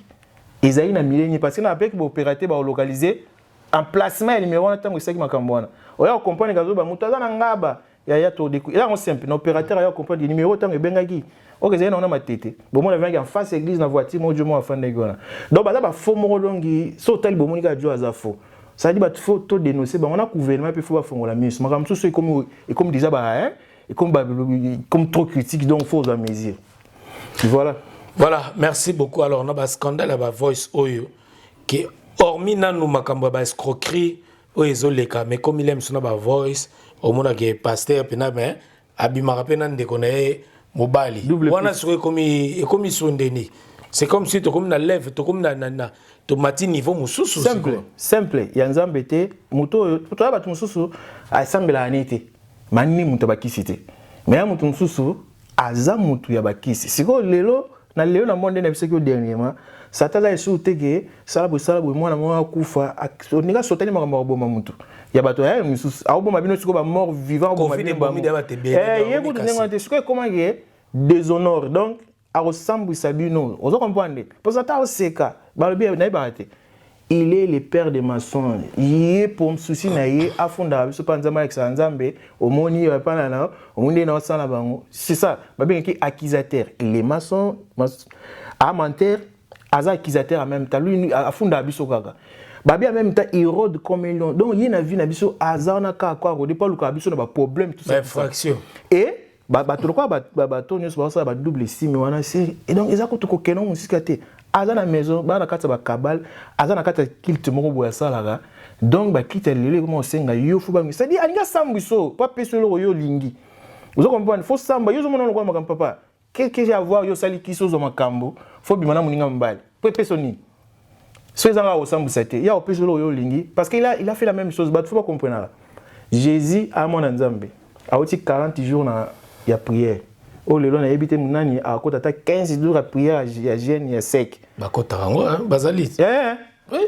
Ezali na mileni parce que na avec ba opérateur ba localiser emplacement numéro na tamu saki makambwana. Oya comprendre kazo ba mutaza na ngaba ya to découvre là on simple l'opérateur a comprendre le numéro tant ebengaki OK c'est on a ma tête bon moi la en face église na voiture moi moi afin de gona donc ba faux moro longi so tel bo monika jo azafo ça dit ba faut to dénoncer on a gouvernement puis faut ba fongola mieux makam so comme déjà ba hein et comme trop critique donc faut à mesure voilà merci beaucoup alors on a un scandale à Voice Oyo qui hormis nous makambo ba escroquerie oyo mais comme il aime son Voice au monde qui est pasteur pena mais abimaka pena ndeko na mobali wana sur comme sondeni c'est comme si to comme na lève to comme na to mati niveau mususu simple ya nzambe te moto to ba mususu asambela anite mani muto bakisite mais ya muto mususu aza mutu ya bakisi siko lelo na monde na biseki dernièrement sataza esu tege salabu mwana mwa kufa oninga sotani makambo boma mutu ya bato ya mususu aboma bino siko ba mort vivant boma yego tunenga te siko comment que déshonore donc a ressemble sabino ozo comprendre pour ça ta oseka balobi na ibate il est le père des maçons yé pour souci na yé afunda biso panzama avec nzambe omoni pa na omundi na sala bango c'est ça babeng ki accusateur les maçons menteur aza accusateur en même temps lui afunda biso kaka babi en même temps Hérode comme lion donc yé na vie na biso aza na ka quoi ko pas luka biso na ba problème tout ça infraction et bato quoi bato nyos ba ba double sim wana c'est et donc ezako to ko kenon musikate aza na maison ba na kata ba kabal aza na kata kilte moko boya sala donc ba kilte lele comment senga yo fu ba ça dit alinga sambiso pas pesolo yo lingi vous comprenez faut samba yo zo mona ko makam papa que j'ai avoir yo sali kiso zo makambo faut bimana muninga mbali po pesoni so ezanga o sambusate ya o pesolo yo lingi parce qu'il a fait la même chose ba faut pas comprendre Jésus a mon nzambe a oti 40 jours na ya prière oh le long na ebité munani a kota ta 15 jours à prière ya jeune ya sec ba kota ngo bazali oui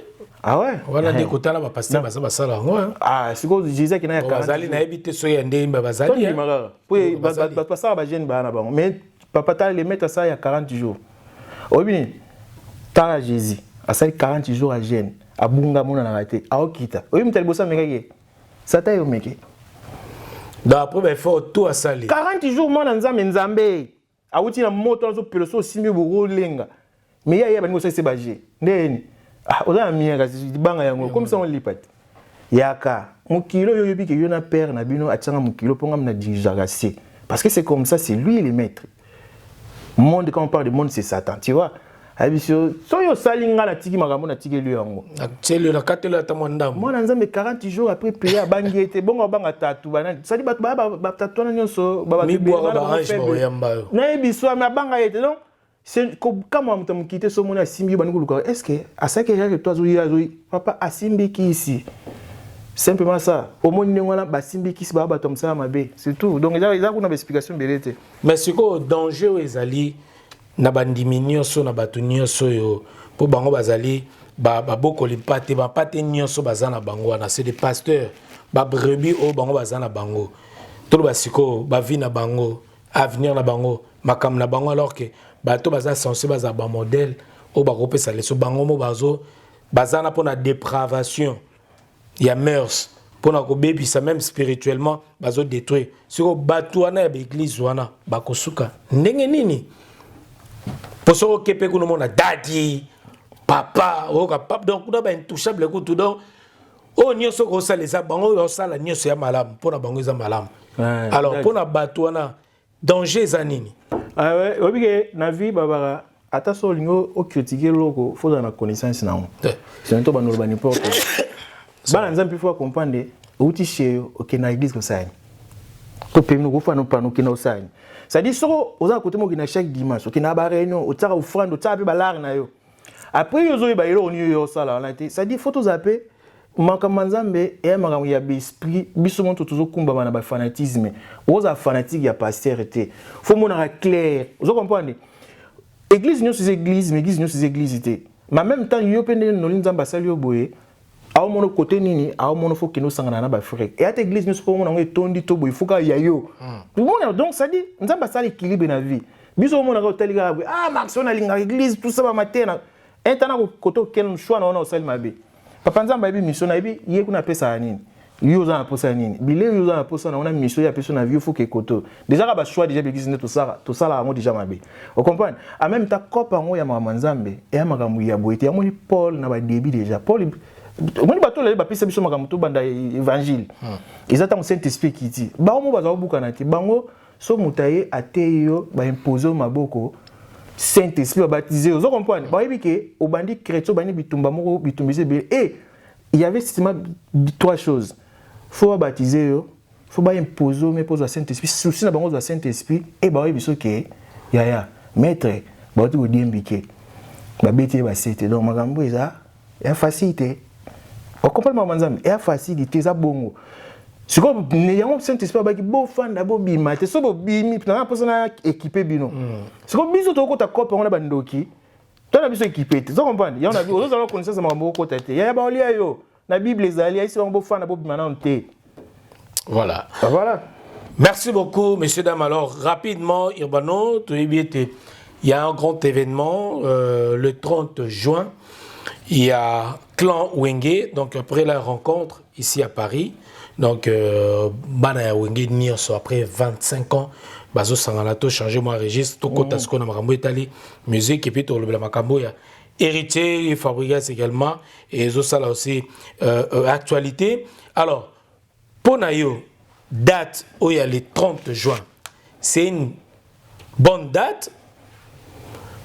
ah ouais voilà des kota là ba pasteur ba sala ngo ah siko Jésus qui na ya 40 bazali na ebité so ya ndemba bazali oui ba passer ba jeune ba na bango mais papa ta les mettre ça ya 40 jours oh bien ta Jésus a ça 40 jours à jeune a bunga mona na raté a okita oui mtel bossa mekake ça ta yo meke d'après il faut tout à salir 40 jours moi nzambe nzambe awuti na moto zo peloso simi bo lenga mais ya bani ko se baje ndeni ah oza miaka banga yango comme ça on lipat yaka mukilo yo yobiki yo na père na bino atanga mukilo ponga na dijarasi parce que c'est comme ça c'est lui le maître monde quand on parle de monde c'est Satan tu vois abisio soyo salinga na tiki makambo na tiki lui yango akcelo na katelo atamanda moi nzambe 40 jours après prière bangi était bongo banga tatu bana sadi bat ba tatu na nyonso ba mi boire ba range ba yamba na ebiso na banga était donc c'est comme on m'a quitté ce monde à simbi bani kuluka est-ce que à ça que toi zo papa asimbi ki ici simplement ça au monde ngwana ba simbi ki ba ba tomsa mabe c'est tout donc il y a une explication belete mais c'est quoi danger ezali na bandimi nyonso na bato nyonso yo po bango bazali ba bokoli pate ba pate nyonso bazana bango na c'est des pasteurs ba brebis o bango bazana bango to ba siko ba vie na bango avenir na bango makam na bango alors que bato baza censé baza ba modèle o ba kopesa leso bango mo bazo bazana pona dépravation ya mœurs pona ko bebisa même spirituellement bazo détruire siko bato wana ya église wana bakosuka ndenge nini Pour que peut nous daddy, papa, papa, donc on a intouchable le coup tout donc. Oh nyoso ko ça les abango yo ça la nyoso ya malam pour na bango za malam. Alors pour na bato na danger zanini. Ah ouais, obike na vie babara ata so lingo o critiquer loko faut dans la connaissance na on. C'est un to ba n'importe n'importe. Ba nzampi faut comprendre outi chez OK na église ko ça. To pe nous ko fa no pa no kina ça. Ça dit so oza côté mo kina chaque dimanche okina ba réunion otaka offrande otaka ba lar na yo après yo zo ba elo oni yo sala na te ça dit photos zapé makamanzambe et makambo ya esprit biso monto tozo kumba bana ba fanatisme oza fanatique ya pastorité faut mona clair ozo comprendre église nyo ces églises mais église nyo ces églises té mais en même temps yo pende no linzamba sali yo boye awo mono côté nini awo mono faut que nous sangana na ba frère et à l'église nous faut mono tondi to boy faut ka yayo tout monde donc ça dit nzamba sali équilibre na vie biso mono ka teliga ah max on a linga église tout ça ba matena etana ko côté quel choix na on sali mabe papa nzamba bi mission na bi yé kuna pesa nini yo za na posa nini bile yo za na posa na on a mission ya personne na vie faut que koto déjà ba choix déjà bikisi ne to sala ngo déjà mabe on comprend en même temps kopa ngo ya mama nzambe e makambo ya boite ya moni Paul na ba début déjà Paul moni bato le ba pisa biso makambo to banda évangile ils attendent Saint Esprit qui dit ba mo baza buka na ti bango so mutaye ateyo ba imposer maboko Saint Esprit ba baptiser vous comprenez ba yebi ke au bandi chrétien bandi bitumba moko bitumbise be et il y avait systématiquement trois choses. Il faut baptiser, il faut imposer, mais poser le Saint-Esprit. Si on a besoin du Saint-Esprit, et bah oui, parce que ya maître, bah tu veux dire imbiqué, bah bêtise bah c'était donc magambo ça, il y a facilité. On comprend ma manzam, il y a facilité ça bongo. Si comme n'ayant Saint-Esprit bah qui beau fan d'abord bimate, so beau bimi, puis on a personne équipé bino. Si comme biso to ko ta copie on a bandoki. Toi na biso équipé, tu comprends? Il y en a vu, aux autres connaissances magambo ko tete. Ya ba olia yo. La Bible les alliés ici on beau fan d'abord maintenant voilà. Voilà. Merci beaucoup, messieurs, dames. Alors, rapidement, Urbano, il y a un grand événement le 30 juin. Il y a Clan Wenge, donc après la rencontre ici à Paris. Donc, Bana Wenge Nirso, après 25 ans, Bazo Sangalato, changé mon registre, tout côté ce qu'on a makambo Italie, musique, et puis tout le makambo, héritier, Fabregas également, et Zosala aussi, actualité. Alors, pour Nayo, date où il y a le 30 juin, c'est une bonne date.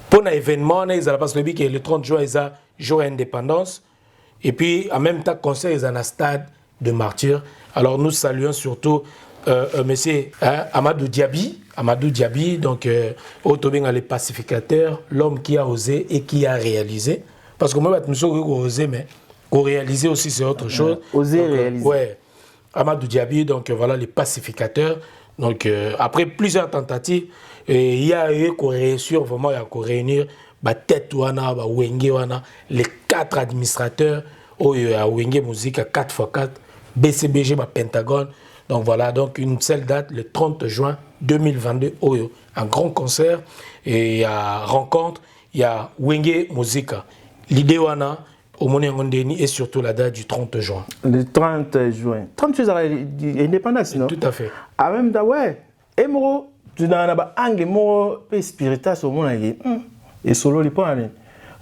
Pour l'événement, ils ont parce que le 30 juin, ils ont jour d'indépendance. Et puis, en même temps, concert, ils ont un stade de martyrs. Alors, nous saluons surtout monsieur Amadou Diaby, donc, le pacificateur, l'homme qui a osé et qui a réalisé. Parce que moi, je me suis osé, mais réaliser aussi, c'est autre chose. Oser réaliser. Ouais. Amadou Diaby, donc voilà les pacificateurs. Donc après plusieurs tentatives, il y a eu qu'on réussit vraiment à réunir tête wana, Wenge wana, les 4 administrateurs, à Wenge Musique à 4x4, BCBG, Pentagone. Donc voilà, donc une seule date, le 30 juin 2022, un grand concert et il y a rencontre, il y a Wenge Musique. L'idée wana. Au Monengondeni et surtout la date du 30 juin. Le 30 juin. 30 juin, c'est l'indépendance, non? Tout à fait. En même temps, ouais. Et moi, tu as un angle, moi, spirituel, au monde, et solo, il pas aller.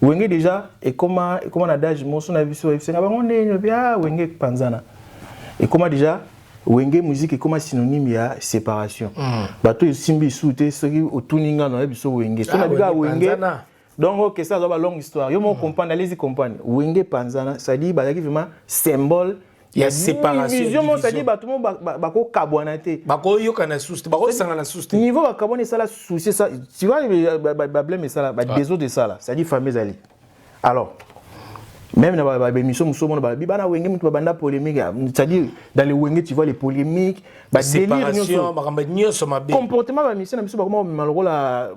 Wenge déjà, et comment on a d'âge, moi, on a vu sur le FC, on est Wenge Panzana. Et comment déjà, Wenge musique est comme synonyme à séparation. Bateau, il simbi souté, ce qui au tuninga, on a vu sur Wenge. On a vu Wenge. Donc, ok, ça, c'est une longue histoire. Je comprends, allez-y comprendre. Wenge Panzana, ça dit, bah, vraiment, symbole. Il y a séparation. Ça dit, bah, tout le monde va kabouanaté. Bah, il y a un souci. Bah, il y a un souci. Niveau va kabouaner ça, là, souci, ça. Tu vois, bah, blême ça, là, bah, des autres de ça, là. Ça dit, fameux Ali. Alors, même dans la émission, nous sommes dans la Bible, Wenge, tu vas banda polémique. C'est-à-dire, dans les Wenge, tu vois les polémiques. Bah, séparation, comportement, la mission, nous sommes malheureux,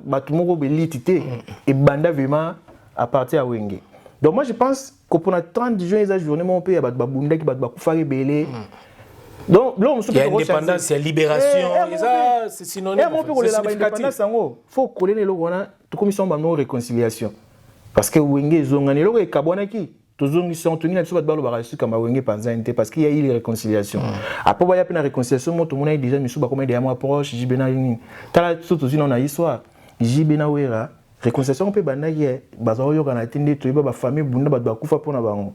bah, tout le monde est l'élité. Et banda vraiment à partir à Wenge. Donc, moi, je pense que pour 30 juin, ils ont journée, mon pays, il y a des Koufari Belé. Donc, là, il y a indépendance, il y a libération, c'est synonyme. Il faut coller les logo, tout comme ils sont dans réconciliation. Parce que Wenge, ils ont gagné le logo et Kabouanaki. Tous ils sont tenus là-dessus, comme Wenge Panzana, parce qu'il y a eu la réconciliation. Après, il y a eu la réconciliation, tout le monde a déjà mis sous des mois proches, Jibena Yini. T'as surtout si on a histoire, Jibena Wera, réconciliation, on peut banayer, Bazaroyo, on a attendu, tu vois, famille, Bunda, Badakoufa pour Nabango.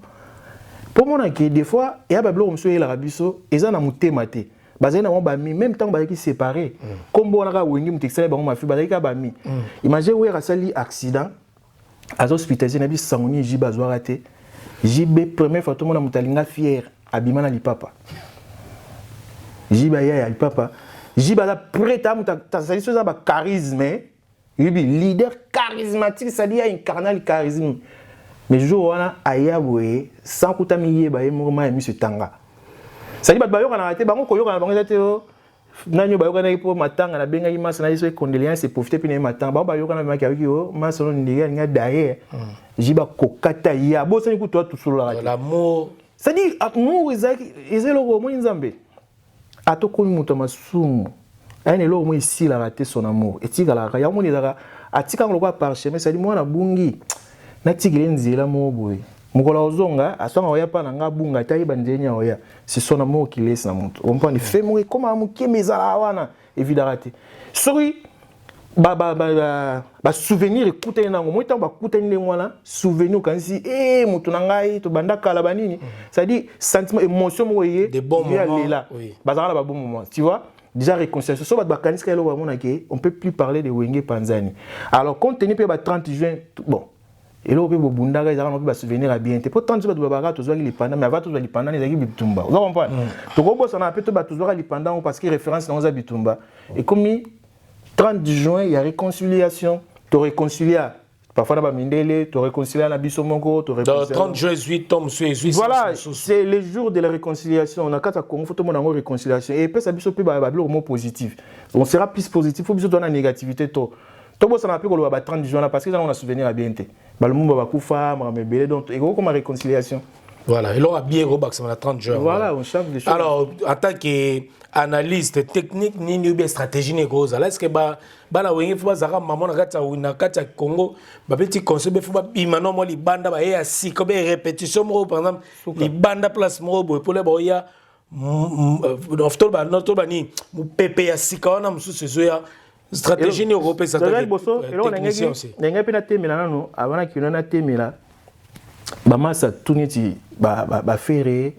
Pour moi, des fois, il y a des gens qui sont arabiso, ils ont un maté. Même temps, ils sont séparés. Comme on a Wenge, ils sont imaginez où il y a un accident. Az hospitalisé na bi sangoni jiba zo raté jibe première fois tout le monde mutalinga fier abima na lipapa jiba ya lipapa jiba la prêt à muta ça dit ça ba charisme yibi leader charismatique ça dit incarner le charisme mais jour wana ayaboye sans kutamiye ba yemoma ya monsieur tanga ça dit ba yo kana raté bango koyo kana bango zateo nanyo ba yokana ipo matanga na benga imasa na iso condoléances et profiter pina matanga ba yokana maki avec yo maso ndiga nga daye jiba kokata ya bo sani kuto tout sur l'amour ça dit amour ezelo ko mo nzambe atoko muto masumu ane lo mo ici la rater son amour etika la ya mo ni la atika ngolo kwa parchemin ça dit moi na bungi na tigile nzela mo boy Mukola ozonga asanga oya pa na nga bunga tayi bandenya oya c'est son amour qui laisse na moto on prend les fait mourir comme amuki mezala wana évidemment sorry ba souvenir écouter nango moi tant ba kuta ni ngwana souvenir kansi mutu na ngai to banda kala banini ça dit sentiment émotion moye des bons moments oui bazala ba bon moment tu vois déjà réconciliation so ba kanisi ka lo mona ke on peut plus parler de Wenge Panzani alors compte tenu pe ba 30 juin bon et là, on peut se souvenir à bien. Pourtant, tu vas te voir les pendant, mais avant tout, les pendant, les bitumba. Vous comprenez? Tu comprends? On a peut-être toujours les pendant parce qu'il référence dans les bitumba. Et comme 30 juin, il y a réconciliation. Tu réconcilies. Parfois, tu as Mindele, tu réconcilies à Bissomongo. 30 juin, 8 tomes, 8. Voilà, c'est le jour de la réconciliation. On a quatre Congo, il faut tout le monde réconciliation. Et puis, ça a un mot positif. On sera plus positif, il faut donner la négativité. Tout le monde s'en appelle 30 juin parce que là, on a souvenir à bien. Donc, il y a comme réconciliation. Voilà, et là, on a bien rebaxé à 30 jours. Voilà, on change des choses. Alors, en tant qu'analyste technique, ni une stratégie négoce. Là, est-ce que la Wenge faut pas maman na kata Congo, ba petit conseil be faut pas bimano mo li banda ba ya si comme répétition mo par exemple, li banda place mo pour les boya ofto ba noto ba ni mu pepe ya sika wana musu sezoya stratégie ni européenne ça technicien aussi. Nenga pe na temela nanu avana kino na temela ba masa tuniti ba ferré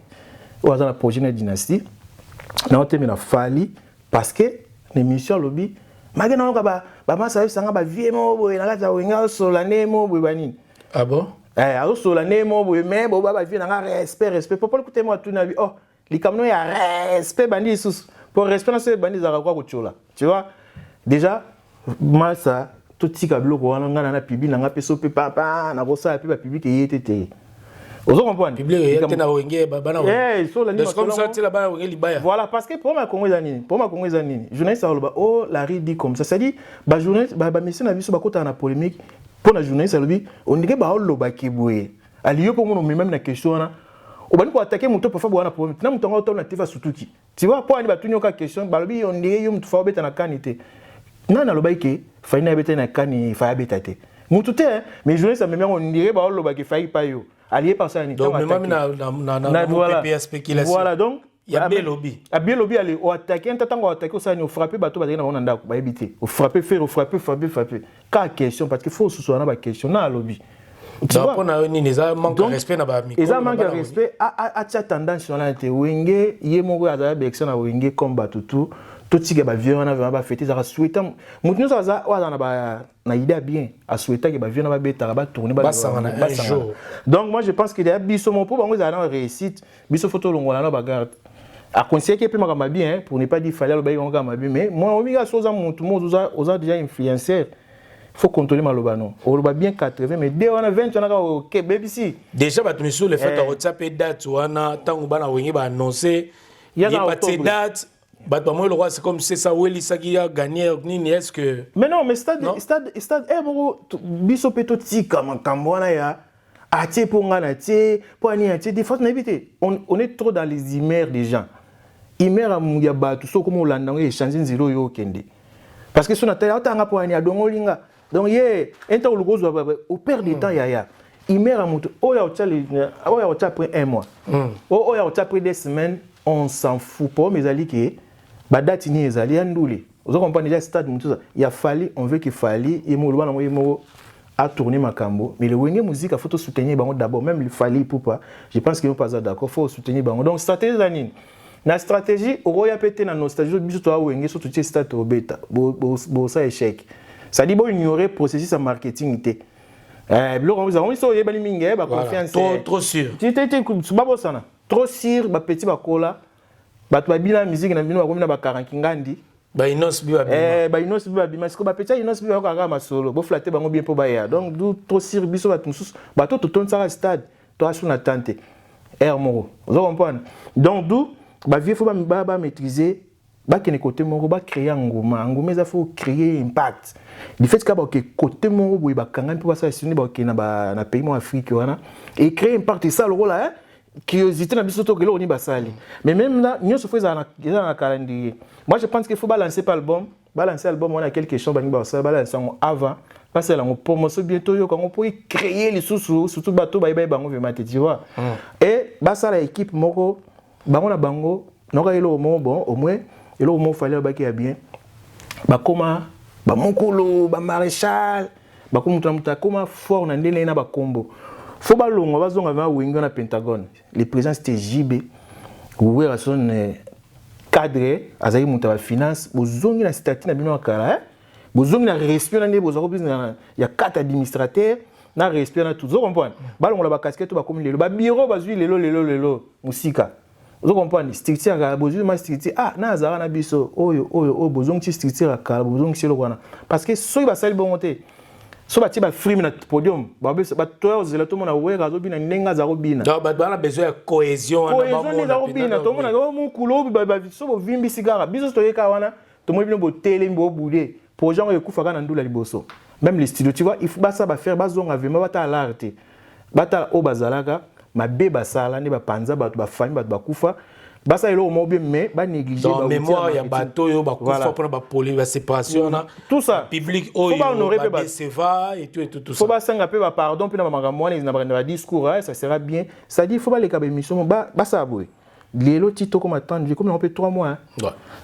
ou dans la prochaine dynastie na temela fali parce que l'émission lobby magana ka ba masa sanga ba vie mo boy na kata wenga solane mo boy bani. Ah bon? Alors solane mo boy mais bo ba vie na respect pour pas écouter moi tout na vie oh li kamno ya respect bandi sous pour respect na ce bandi za kwa kuchola tu vois. Déjà, masa tout petit câble ko wana ngana na pibi na peso pe papa na kosa pe ba pibi ke yetete. Ozo comprendre? Pibi yete na Wenge bana. So la ni comme ça tu la bana Wenge libaya. Voilà parce que pour ma Congo zanini, journaliste aloba oh la ri dit comme ça, ça dit ba journaliste ba monsieur na biso ba kota na polémique pour la journaliste alobi on dirait ba oloba keboye. Aliyo pour mon même na question na obani ko attaquer muto parfois bwana problème. Na muto ngao na TV sutuki. Tu vois pour ani ba tunyo ka question ba lobi on dirait yo muto fa obeta na kanité. Non, non, le qui faille na bete na kani faille betate. Mututé mais journaliste même on dirait ba lo ba ki faille pa yo. Allié par ça ni. Donc même na PPA spéculation. Voilà donc il y a bien lobby. A bien lobby aller au attaquer tant attaquer ça ni frapper bateau ba na onda ba éviter. Au frapper faire au frapper. Ka question parce que faut sous na ba question na lobby. Donc on a ni les manque de respect na ba micro. Ils manque de respect à tendance sur la Wenge yemo ya ba action na Wenge comme batutu. Tout ce qui est bien, on a fêté, ça a souhaité. Maintenant, ça a idée bien, à souhaiter que bien, on va tourner un jour. Donc, moi, je pense qu'il y a biso mon pour nous aller réussite, biso photo longue là, bagarre. À conseiller que peut m'avoir bien, pour ne pas dire fallait le bail on gagne bien, mais moi, on a chose à mon tout le monde, aux déjà influenceurs. Il faut contrôler malobano. On va bien 80, mais dès on a 20, on a OK, baby si. Déjà, bah, tu me sur le fait de WhatsApp et date, on a tant qu'on va annoncer. Il y a pas de date. Le roi, c'est comme si ça qui a gagné. Est-ce que. Mais non, mais stade, biso peto tika makamboana ya. Atie pour ngana tie, pour ani atie, des fois on éviter. On est trop dans les humeurs des gens. Humeur ya batu so comme Hollande et changer zéro yo kende. Parce que son ataya otanga pour ani adongolinga. Donc enta ulugozo au perd du temps ya. Humeur amuto oya ocha après un mois. Oya ocha après des semaines, on s'en fout pas mais ali que badati ni ezali anduli. Vous comprenez déjà stade mutuza. Il a fallu, on veut qu'il faille et mo lwana mo a tourner makambo. Mais le Wenge musique a faut soutenir bango d'abord même il fallait pour pas. Je pense qu'ils n'ont pas d'accord, faut soutenir bango. Donc stratégie zanine. Na stratégie oroya pété na nostalgie biso to Wenge surtout ti stade obeta. Bo ça échec. Ça dit bon ignorer processus en marketing té. Bilo on vous so yebali mingi ba confiance. Trop sûr. Tu babo sana. Trop sûr ba petit ba kola. Ba to babina musique na bino ba komina ba karankingandi. Ba inos bi ba bima. Ba inos bi ba bima. Parce que ba petit inos bi ba ka ma solo. Bo flatter bango bien pour ba ya. Donc du trop sûr biso ba tumusus. Ba to ton ça stade. To asu na tante. Moro. Vous comprenez? Donc du ba vie faut ba maîtriser. Ba kene côté moro ba créer ngoma. Ngoma ça faut créer impact. Du fait que ba côté moro bo ba kanga pour ça sini ba kena ba na pays mo Afrique wana et créer impact ça le rôle là. Curiosité na biso to que l'on basali mais même là nous se faisons dans calendrier. Moi je pense qu'il faut balancer pas album on a quelque chose balancer avant parce que la promotion bientôt yo quand on peut créer les sous surtout bateau ba bango vraiment tu vois et bah ça la équipe moko bango na bango noka elo mo bon au moins elo mo fallait ba qui a bien ba koma ba mokolo ba maréchal ba muta koma fort na ndele na ba combo faut ba longo ba zonga va winga na Pentagone le président c'était JB ouvrir son cadre azali muta ba finance bozongi na statut na bino kala bozongi na respect na ndé bozako bizina ya carte administrateur na respect na tout zo comprendre ba longo la ba casquette ba comme lelo ba bureau bazui lelo musika zo comprendre structure ka bozui ma structure na azara na biso oyo bozongi structure ka bozongi selo kwana parce que soki ba sali bonté so ba ti ba frime na podium ba to zela to mona wera zo bina nenga za robina donc ba na besoin de cohésion na robina to mona go mu kulo ba so bo vimbi sigara biso to yeka wana to mo bino bo tele mbo bude projet on ekufaka na ndula liboso même les studios tu vois il faut ba ça ba faire ba zonga vraiment ba ta l'arte ba ta o bazalaka ma be ba sala ne ba panza ba famille ba kufa ba ça elo mo bien mais ba négliger ba mémoire ya bateau yo ba kufa pour ba poli ba séparation na tout ça public o ba seva et tout ça faut ba sanga pe ba pardon pe na ba moi na discours ça sera bien ça dit faut ba les ka émission ba ça boy lelo tito comme attendre comme on peut 3 mois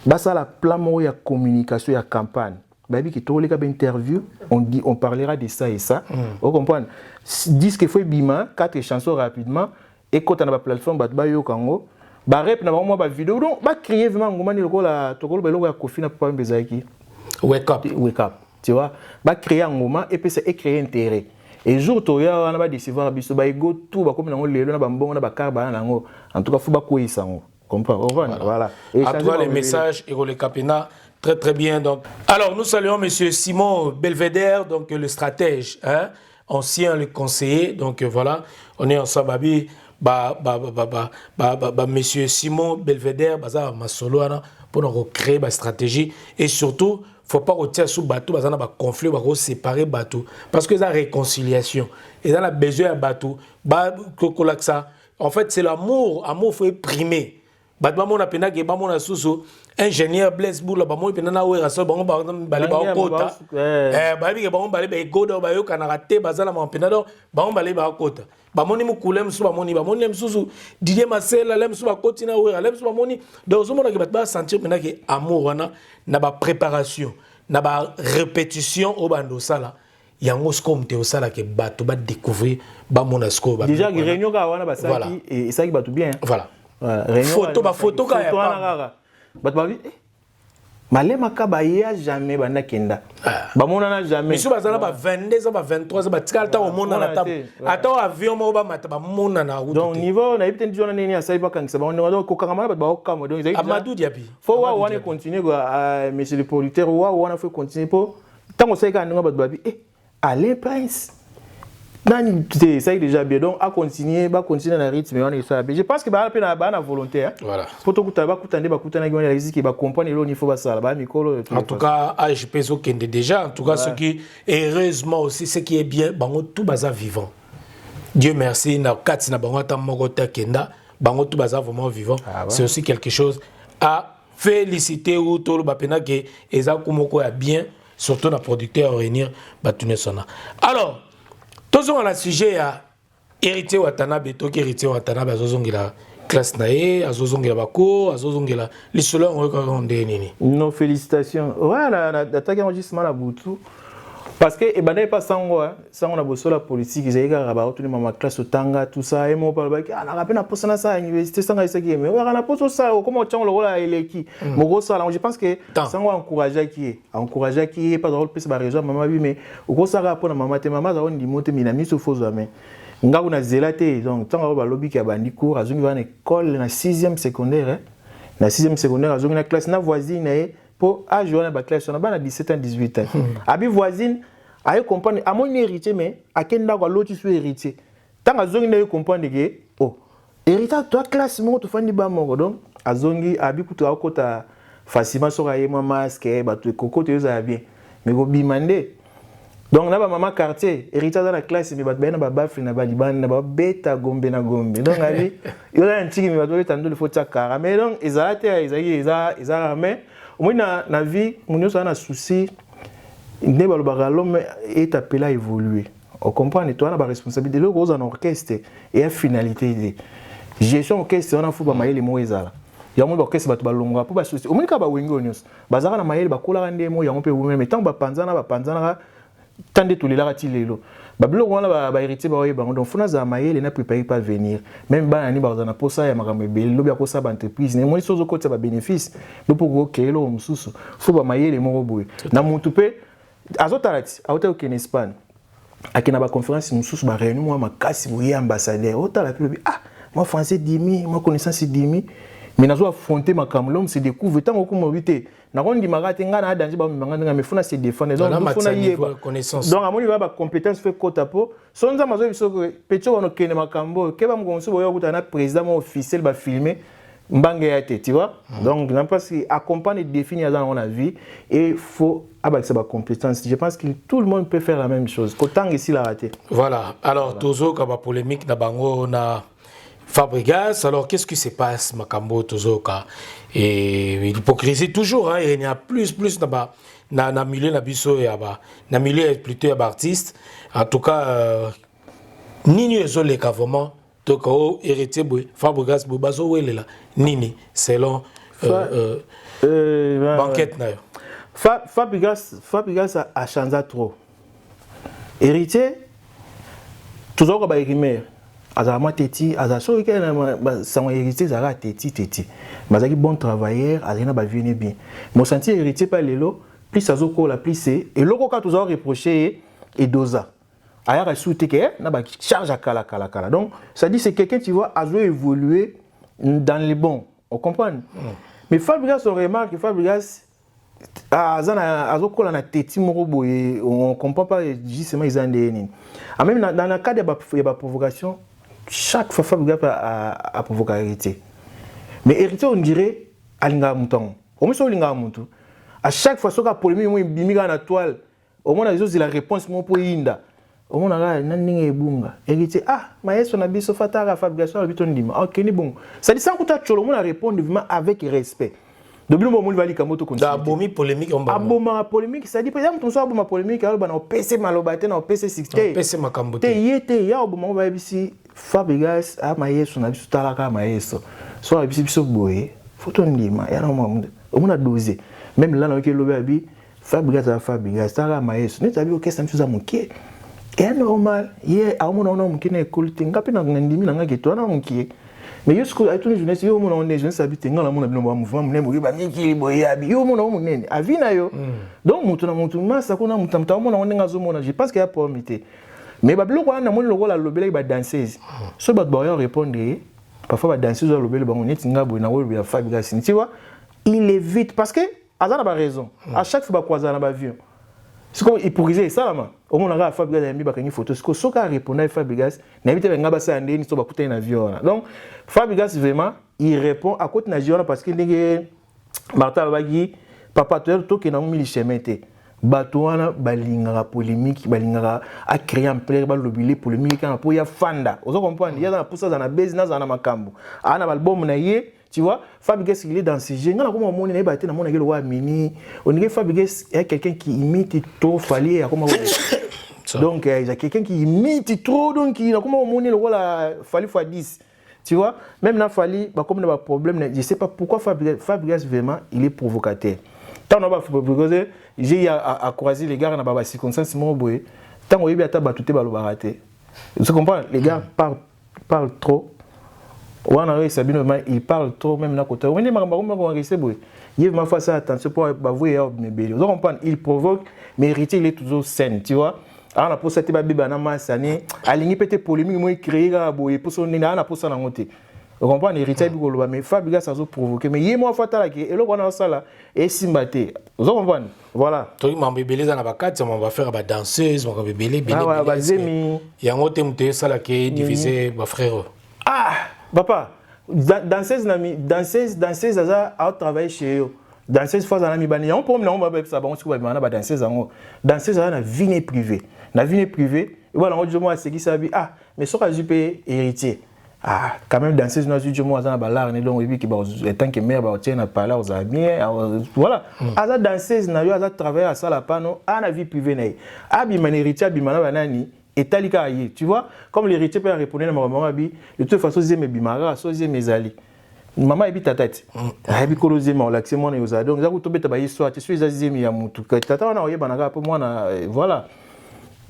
ba ça la plan mo ya communication ya campagne baby qui tous les cas interview on parlera de ça et ça vous comprenez disque faut bima 4 chansons rapidement et quand on a la plateforme ba yo kango ba rep na moi ba vidéo donc ba créer vraiment ngoma ni lokola tokolo ba lokola kofi na papa mbezaki wake up tu vois ba créer ngoma et puis c'est créer intérêt et jour to ya wana ba décevoir biso ba ego tout ba comme na lelo na ba mbongo na ba karba na ngo en tout cas faut ba koisa ngo comprends voilà et à toi les messages et le capina. Très très bien. Donc, alors nous saluons Monsieur Simon Belvedere, donc le stratège, hein, ancien le conseiller. Donc voilà, on est ensemble. Monsieur Simon Belvedere, baza masolo pour nous recréer la stratégie et surtout, faut pas retirer sous bateau, baza na conflit, ba séparer bateau parce que la réconciliation et dans la besoin de bateau, ça. En fait, c'est l'amour faut primer. Batba mon apena ke ba mon asusu ingénieur Blaise Boula ba mon pena na wera so ba on ba kota ba bi ke ba on ba le ba godo ba yo kana raté bazala mon pena do ba on ba le ba kota ba moni mu kulem su ba moni susu Didier Marcel lem su ba koti na wera lem su ba moni donc zo mona ke batba sentir pena ke amour wana na ba préparation na ba répétition au bando sala yango skom te osala ke bato ba découvrir ba mon sko ba déjà réunion ka wana ba saki et ça qui bato bien voilà photo ka ya ba babi malema ka ba ya jamais ba nakenda ba mona na jamais misu bazala ba 22 za ba 23 za ba tikala ta omona na table ata avion mo ba mata ba mona na route donc niveau na ibite ndiona nini ya sai ba kangisa ba on ko kangama ba okama donc Amadou Diaby faut wa wana continuer monsieur le producteur wa wana faut continuer pour tango sai ka ndinga ba babi allez prince nani tu sais déjà bien donc à continuer na rythme on est ça je pense que ba na volonté voilà faut to kutaba kutande ba kutana ngoni la qui ba comprendre le niveau ba sala ba mikolo en tout cas je pense au kende déjà en tout cas ce qui heureusement aussi ce qui est bien bango tout baza vivant Dieu merci na kati na bango ta moko ta kenda bango tout baza vraiment vivant c'est aussi quelque chose à féliciter ou to ba pena que eza kumoko ya bien surtout na producteur réunir batune sona alors tous on a sujet à héritier Watanabe, to héritier Watanabe azozongela classe nae, azozongela bako, azozongela les solo on reconnaît nini. Non félicitations. Voilà, attaque enregistrement la boutou. Parce que et ben pas sango sango na bosso la politique ils aient gaba tout le mama classe tanga tout ça et mo parle que na rapena posana ça université sanga isa qui mais on a poso ça comment on le rôle eleki mo ça je pense que sango encourager qui pas drôle plus ba raison maman oui mais au ça rapport na maman te maman za on dit monter minami so faux jamais nga kuna zelate donc tanga ba lobby ki abandi cours azungi va na école na 6e secondaire na 6e secondaire azungi na classe na voisine pour à jouer dans la classe on a à 17 ans 18 ans abi voisine ay comprendre à mon héritier mais à kenda ko l'autre soit héritier tant azongi na comprendre que oh héritier toi classe mo to fandi ba moko donc azongi abi kutu akota facilement so kaye mo masque ba to kokoto yo za bien mais go bimande donc na ba maman quartier héritier dans la classe mais ba bena ba bafli na ba libane na ba beta gombe na gombe donc abi yo la ntiki mais ba to tando le faut takara mais donc ezate ezaki eza mais au moins na vie mon yo ça na souci l'homme est appelé à évoluer. On comprend, toi, on a la responsabilité. Le rôle en orchestre et la finalité. Gestion orchestre, on a fait les mots. Il y a un orchestre qui va longa pour au moins quand wingo news. Bazara na maïl ba kola rande mo ya on peut mais tant ba panzana tant de tous les larati lelo. Bablo wana ba héritier ba oyeba donc fona za maïl na préparé pas venir. Même ba ni ba za na posa ya makambe bel lobi akosa ba entreprise ne mo sozo ko ba bénéfice. Do pour que lo mususu. Faut ba maïl mo boye. Na muntu pe azotarati auto ke en Espagne. Akina ba conférence mususu ba réunion moi makasi boye ambassadeur. Otala pe moi français 10 000, moi connaissance 10 000. Mais nous avons affronté ma l'homme se découvre tant qu'on mobilité. Nous avons dit que nous avons danger mais faut se défendre. Donc à mon niveau ba compétence fait côte à peau. Son za mazo biso petit on okene makambo ke ba mgonso boyo kutana président officiel ba filmer mbange ya tête, tu vois. Donc non pas si accompagner définir dans la vie et faut avec sa compétence. Je pense que tout le monde peut faire la même chose. Qu'autant ici la raté. Voilà. Alors toujours quand ba polémique na bango na Fabregas, alors qu'est-ce qui se passe, Makambo, Tozoka? Et l'hypocrisie toujours, hein, il y a plus na milieu na biso ya ba, na milieu plutôt ya artiste. En tout cas, nini ezole ka vraiment, donc au héritier Fabregas bobazo wele la, nini selon banquette na yo. Fabregas a changé trop. Héritier, toujours ba érimer. Azama teti azaso ke na sans héritier zara teti mazaki bon travailleur azina ba vient bien mon senti héritier pas lelo plus azoko la plus c'est et loko ka toujours reprocher et doza aya ka souté que na ba charge à kala donc ça dit c'est quelqu'un tu vois a évoluer dans les bons on comprend mais Fabregas on remarque que Fabregas azana azoko la na teti moko boye on comprend pas justement ils ont des même dans le cas de la provocation. Chaque fois Fabregas a provoqué héritier. Mais héritier on dirait alinga mouton. Au moins sur alinga mouton. À chaque fois soka polémique moi bimiga na toile. Au moins les la réponse mon pour inda. Au moins là nani ebunga. Héritier maestro na biso fatara Fabregas na biton ndima. OK ni bon. Ça dit sans que tu cholo moi répondre vraiment avec respect. Depuis le moment où il va aller comme autre abomi polémique on va aboma polémique ça dit par exemple ton so aboma polémique alors ba na PC malobate na PC 60 PC makambo te yete ya oboma ba bisi Fabregas a maestro na biso talaka maestro so biso boye photo ndima ya na mamude omuna doser même là na ke lobe abi Fabregas a Fabregas talaka maestro ne tabi okesa mfuza mukie et normal ye a omuna ona mukine école ngapi na ndimi na ngake to na mukie. Mais jusqu'à tous les journalistes, yo mon on jeune habite ngala mon abino mouvement mon mo ba miki boya bi yo mon on nene avina yo donc mutu na mutu masa kuna mutamta mon on ngazo mona je pense qu'il y a probabilité mais ba biloko na mon logo la lobele ba danseuse so ba ba répondre parfois ba danseuse la lobele ba on neti ngabo na wo ya Fabregas tu vois il évite parce que azana ba raison à chaque fois ba croiser na ba avion c'est comme hypocrisie ça là au moins on Fabregas a mis une photo ce que soka répondait à Fabregas n'habite pas ngaba ça ndeni so ba kuta na avion donc Fabregas vraiment il répond à côté na parce que ndenge Martha bagi papa to ke na mili chemete bato wana balingaka polémique balingaka a créer en plaire ba lobile polémique kana po ya fanda ozo comprendre ya na poussa na business na makambo ana album na ye tu vois Fabregas il est dans ce genre ngala comme on est battu na mona ngelo wa mini on dirait Fabregas est quelqu'un qui imite trop Fali comme donc il y a quelqu'un qui imite trop donc il a comme on est le rôle Fali fois 10 tu vois même na Fali bah comme on a un problème je sais pas pourquoi Fabregas vraiment il est provocateur tant on va Fabregas j'ai à croiser les gars na ba circonstance mo boye tant on y a ta batute ba lo baraté tu comprends les gars parlent trop. Il parle trop même na côté. On est maramba resté boy. Il va faire ça attention pour bavouer mes bébés. Vous comprenez, il provoque mais héritier il est toujours sain, tu vois. Alors na pour ça te ba bébé na masani, aligné peut-être polémique moi créer ga boy pour son na pour ça na monter. Vous comprenez, héritier bi ko loba mais Fabregas ça zo provoquer mais yé moi fatala ki et le wana ça là et simbaté. Vous comprenez? Voilà. Toi m'a bébé za na bakati on va faire ba danseuse, on va bébé bébé. Ah ouais, zemi. Ya ngote mute ça là qui diviser ba frère. Papa, danseuse aza a travailler chez eux. Danseuse fois na mi bani, on peut on va ça bon si va na danseuse ango. Danseuse na vie privée. Na vie privée, voilà on dit moi c'est qui ça mais so ka jupe héritier. ah quand même danseuse na studio moi za balar ne donc ebi ki ba tant que mère ba tient na parler aux bien voilà aza danseuse na yo aza travailler à ça la pano ana vie privée na abi manérité abi mana banani etalika ye tu vois comme l'héritier peut répondre na maman abi de toute façon zeme bimara so zeme zali maman ebi tatati ebi kolozema o l'accès moi na yoza donc za kutobeta ba histoire tu suis zeme ya mutu tata na oyeba na po moi na voilà.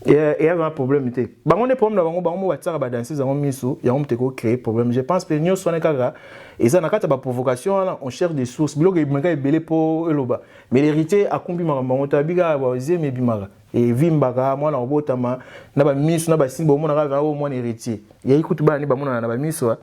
Et il y avait un problème. Bango des problèmes bango bango watira ba danser zango miso, ya on te ko créer problème. Je pense que nous sonné kaka et ça na kata ba provocation on cherche des sources. Bilo ke menga ebele po eloba. Mais l'héritier a kombi bango tabiga ba zeme bimara. Et vimbaka moi na obotama na ba miso na ba simbo mo na ga au moins héritier. Ya ikutu ba ni ba mo na ba miso.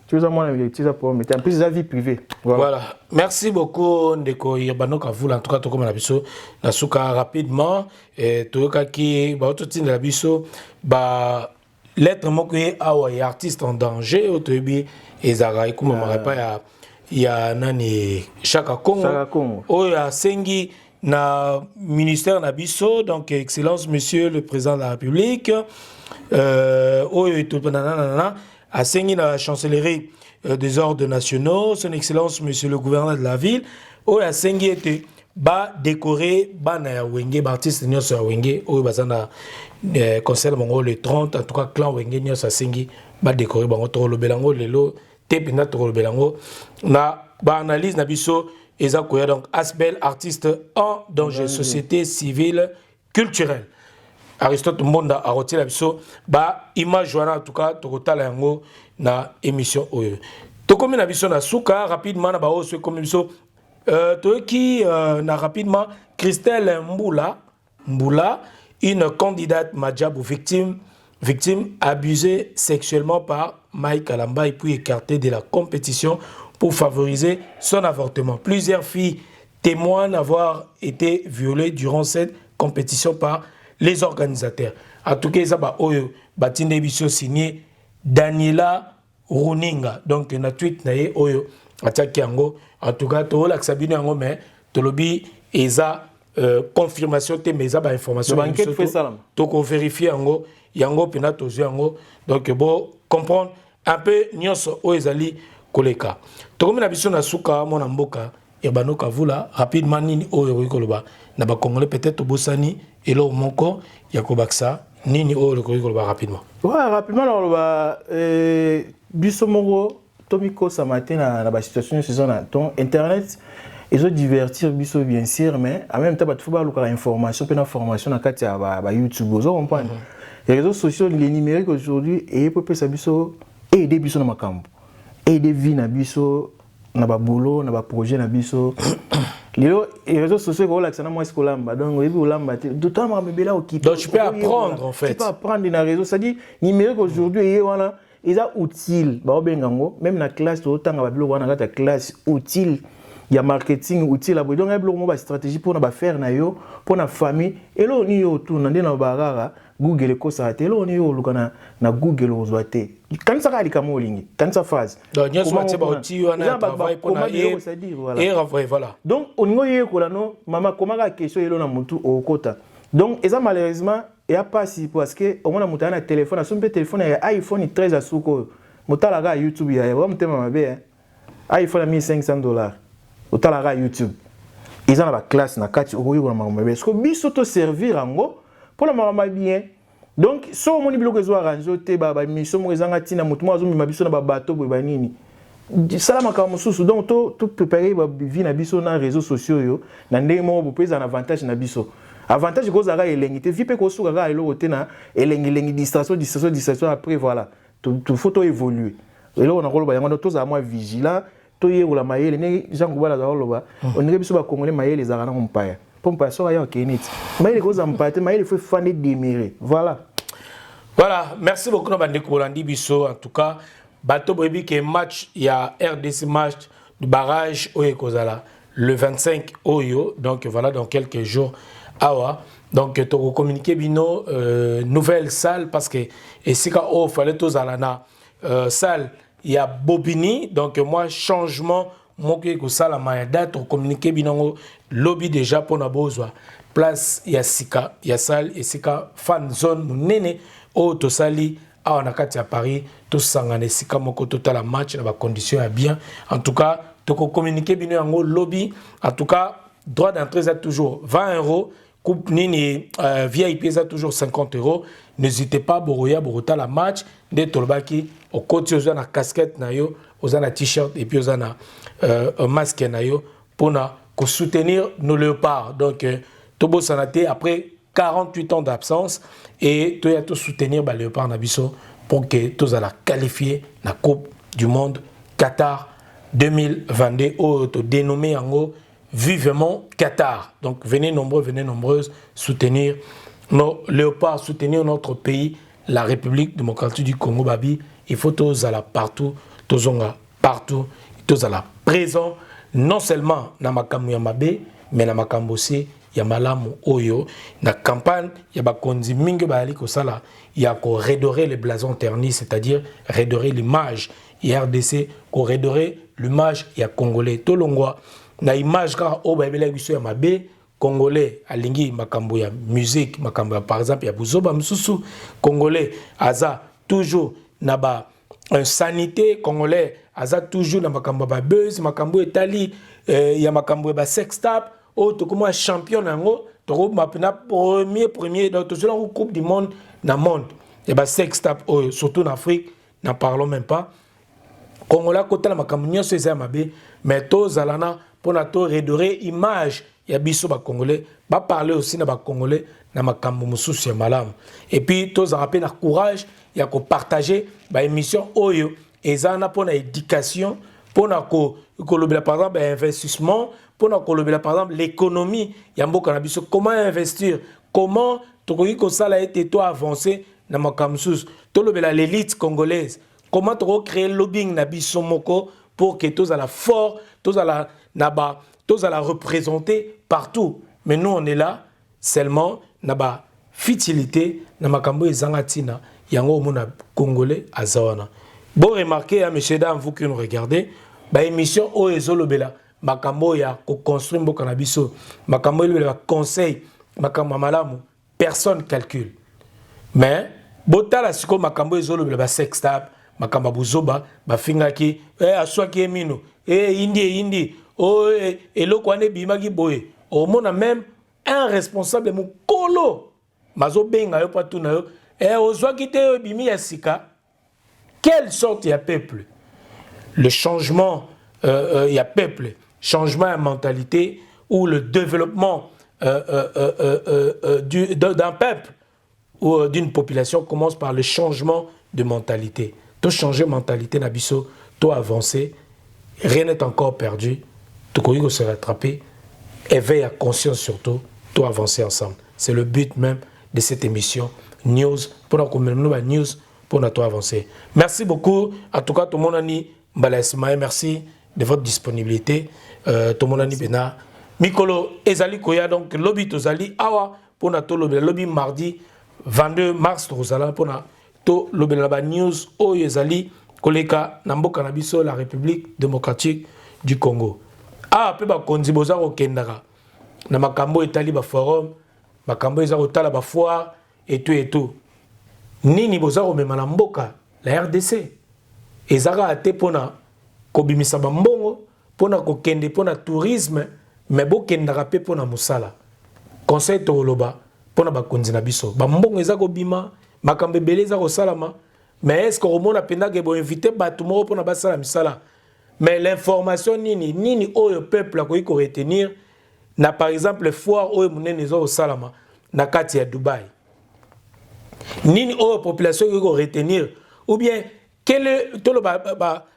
Tu vois moi l'héritier ça pour mettre en plus la vie privée. Voilà. Merci beaucoup Ndeko Irbano Kavula en tout cas to comme na biso na suka rapidement et to kaki ba ototi na biso ba lettre moko awa ya artiste en danger otobi ezara ikuma mara ya nani Chaka Congo oya sengi na ministère na biso donc excellence monsieur le président de la République oyo to nanana a sengi la chancellerie des ordres nationaux, son excellence monsieur le gouverneur de la ville, où a sengi été ba décoré ba na wenge artiste nyos wenge où bazana concert mongo le 30 en tout cas clan wenge nyos a sengi ba décoré bango to lo belango lelo tepina to lo belango na ba analyse na biso eza koya donc Asbel artiste en danger société civile culturelle. Aristote Monda a retiré la biso ba image wana en tout cas to kotala yango na émission oyo to comme na biso na suka rapidement na ba oso comme biso to ki na rapidement Christelle Mboula une candidate Madjabou victime abusée sexuellement par Mike Kalamba et puis écartée de la compétition pour favoriser son avortement. Plusieurs filles témoignent avoir été violées durant cette compétition par les organisateurs. En tout cas, ça va oyo batinde biso signé Daniela Runinga. Donc na tweet na ye oyo ataki yango. En tout cas, to la sabine yango mais to lobi eza confirmation te mais ça ba information. L'enquête fait ça là. To ko vérifier yango pena to yango. Donc bon comprendre un peu nyonso o ezali koleka. To comme na biso na suka mona mboka Irbano Kavula rapidement nini oyo koloba na ba congolais peut-être bosani et là moko yakobaksa nini oyo koloba rapidement. Ouais rapidement là biso moko tomiko sa matin na ba situation saison na ton internet ils ont divertir biso bien sûr mais en même temps ba faut ba luka information pe na formation na kati ya ba YouTube vous comprenez. Les réseaux sociaux les numériques aujourd'hui et peut ça biso aider biso na makambo aider vie na biso na ba boulot na ba projet na biso les réseaux sociaux ko laksana moi skolamba donc ebi olamba d'autant ma bébé là occupé donc tu peux apprendre en fait tu peux apprendre dans les réseaux ça dit numérique aujourd'hui et voilà ils a utile ba obengango même na classe autant ba bilo wana kata classe utile ya marketing utile abo donc eblo mo ba stratégie pour na ba faire na yo pour na famille et là ni yo tout na ndena barara Google ko sa te lo ni yo lukana na Google ozwate quand ça kali kama olingi quand ça phase donc nyo swate ba uti wana travail pour na et voilà donc oningo ye ko la no mama komaka question elo na mutu okota donc eza malheureusement et a pas si parce que on a mutana téléphone asombe téléphone ya iPhone 13 asuko mutala ga YouTube ya wa mutema mabe iPhone $1500 mutala ga YouTube ils ont la classe na kati okoyi ko na mabe parce que biso to servir ango pour la maman bien donc so moni bloqué zo arranger te ba mission mo ezanga tina mutu mo azumi mabiso na ba bateau ba nini salama ka mususu donc to préparer ba vie na biso na réseaux sociaux yo na ndenge mo bo pesa un avantage na biso avantage ko zaka elengi te vie pe ko suka ga elo te na elengi distraction après voilà tout faut évoluer et là on a koloba yango to za moi vigilant to yekola mayele ne Jean Kubala za koloba on nge biso ba congolais mayele za kana mpaya pompa so ya kenit mayele ko za mpate mayele faut fane démirer voilà. Merci beaucoup Bandeko Bolandi Bisso en tout cas bato boyebi ke match ya RDC match du barrage oyo kozala le 25 oyo donc voilà dans quelques jours awa donc to communiquer bino nouvelle salle parce que et sika o fallait to zala na salle ya Bobini donc moi changement moke ko sala ma date communiquer bino lobby déjà pour na bozwa place ya sika ya salle et sika fan zone munene o to sali on a à Paris tout sangane sika moko total match dans ba condition à bien en tout cas to communiquer bien en lobby en tout cas droit d'entrée ça toujours 20 €, coupe nini VIP ça toujours 50 €. N'hésitez pas boroya borota la match de tolbaki au côté aux na casquette na yo aux na t-shirt et puis aux na un masque na yo pour soutenir nos léopards. Donc tobo sanaté après 48 ans d'absence et tu as tout soutenir les léopards nabiso pour que tous à la qualifier la Coupe du Monde Qatar 2022 au dénommé en haut vivement Qatar. Donc venez nombreux, venez nombreuses soutenir nos léopards, soutenir notre pays, la République démocratique du Congo babi. Il faut tous à la partout, tous partout, tous à la présent non seulement na makambo ya mabe mais na makambo aussi ya malamu oyo na campagne ya bakonzi mingi baali ko sala ya ko redorer les blasons ternis, c'est-à-dire redorer l'image ya RDC, ko redorer l'image ya congolais to longwa na image ka o ba bela biso ya mabe congolais alingi makambo ya musique makambo ya par exemple ya buzoba msusu congolais aza toujours na ba un sanité congolais aza toujours na makambo ba buzz makambo etali ya makambo ba sex tap o to comme champion nango to mapena premier donc to la coupe du monde na monde et ba sex tap surtout en Afrique n'en parlons même pas congolais côté la makambo nyonso eza mabe mais to zalana pour na to redorer image ya biso ba congolais ba parler aussi na ba congolais na makambo mususu ya malamu et puis to za rappeler na courage ya ko partager ba émission oyo ezana pour na éducation pour na ko lobela par exemple investissement pour na ko lobela par exemple l'économie ya mboka na biso comment investir comment to ko sala été to avancer na makambo mususu to lobela l'élite congolaise comment to créer lobbying na biso moko pour que tous à la fort tous à la naba tous à la représenter partout mais nous on est là seulement naba futilité na makambo ezangatina yango mona congolais azawana. Bon remarquez à monsieur dame vous qui nous regardez ba émission o ezolobela makambo ya ko construire mboka na biso makambo elobela conseil makambo malamu personne calcule mais botala siko makambo ezolobela ba sex tap makambo buzoba ba fingaki aswaki emino indi eloko ane bimaki boye au mona même un responsable mukolo mazo benga yo patu na yo ozwaki te bimi ya sika. Quelle sorte de peuple? Le changement, il y a peuple, changement de mentalité ou le développement d'un peuple ou d'une population commence par le changement de mentalité. Tout changer de mentalité, Nabiso, tout avancer, rien n'est encore perdu, tout qu'on se rattraper, éveille à conscience surtout, tout avancer ensemble. C'est le but même de cette émission News, pour qu'on news. Pour notre avancée. Merci beaucoup. En tout cas, tout le monde a dit merci de votre disponibilité. Tout le monde a dit Bena. Mikolo Ezali Koya, donc lobby Tozali Awa pour notre lobby mardi 22 mars Tozala pour notre lobby news O Ezali Koleka Namboka Nabiso la République démocratique du Congo. Ah, peu ba konziboza au Kendara. Na makambo etali ba forum, makambo eza otala ba foire et tout. Nini bozaro memana mboka la RDC ezaka ate pona kobimisa bambongo pona kokende pona tourisme mais bokendaka pe pona musala conseil to loba pona bakonzi na biso bambongo ezako bima makambe beleza ko salama mais est-ce que romona pendaka bo inviter batu mo pona basala misala mais l'information nini oyo peuple ko iko retenir na par exemple foire oyo munene zo salama na kati ya Dubai. Nini o population qui retenir ou bien quel est tout le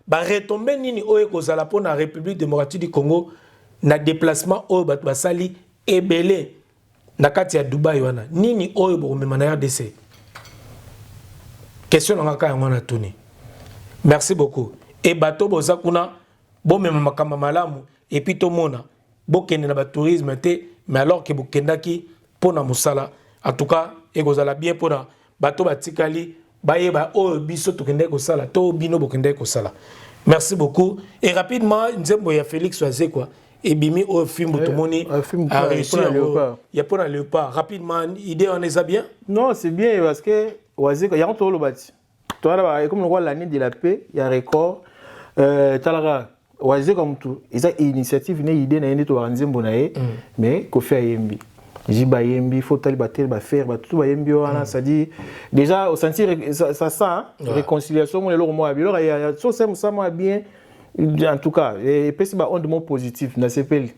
retomber nini o ekozala pour la République démocratique du Congo na déplacement o basali ebele na kati ya Dubai wana nini o bomema na RDC question na ngaka ngona tuni. Merci beaucoup et bato boza kuna bomema makamba malamu et puis to mona bokende na ba tourisme te mais alors que bokendaki pona musala en tout cas ekozala bien pona bato batikali bayeba o biso tokende ko sala to bino bokende ko sala. Merci beaucoup et rapidement nzembo ya Félix Oazé quoi et bimi au film botomoni a réussi il y a pour léopard rapidement idée on est bien. Non, c'est bien parce que Oazé il y a un tolo bati. comme le roi l'année de la paix, il y a record. Talara, Oazé comme tout, ils ont une initiative, une idée, une idée, mais Kofi Ayembi. Jiba Yembi, faut talibater, faire, tout Yembi, ça dit déjà au sentir ça réconciliation, on est là au moins, il y a tout ça moi bien. En tout cas, et puis c'est un mot positif dans ces pays.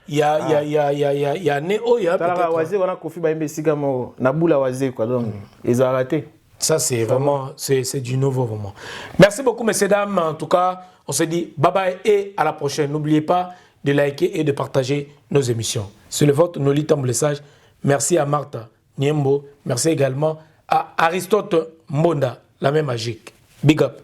Il y a Néo, il y a peut-être. On a Kofi Bayembe Sigamo, Naboula Wazé quoi, donc ils ont raté. Ça c'est vraiment, c'est du nouveau vraiment. Merci beaucoup messieurs dames. En tout cas, on se dit bye bye et à la prochaine. N'oubliez pas de liker et de partager nos émissions. C'est le vote Nolita Mblessage. Merci à Martha Niembo. Merci également à Aristote Mbonda, la même magique. Big up.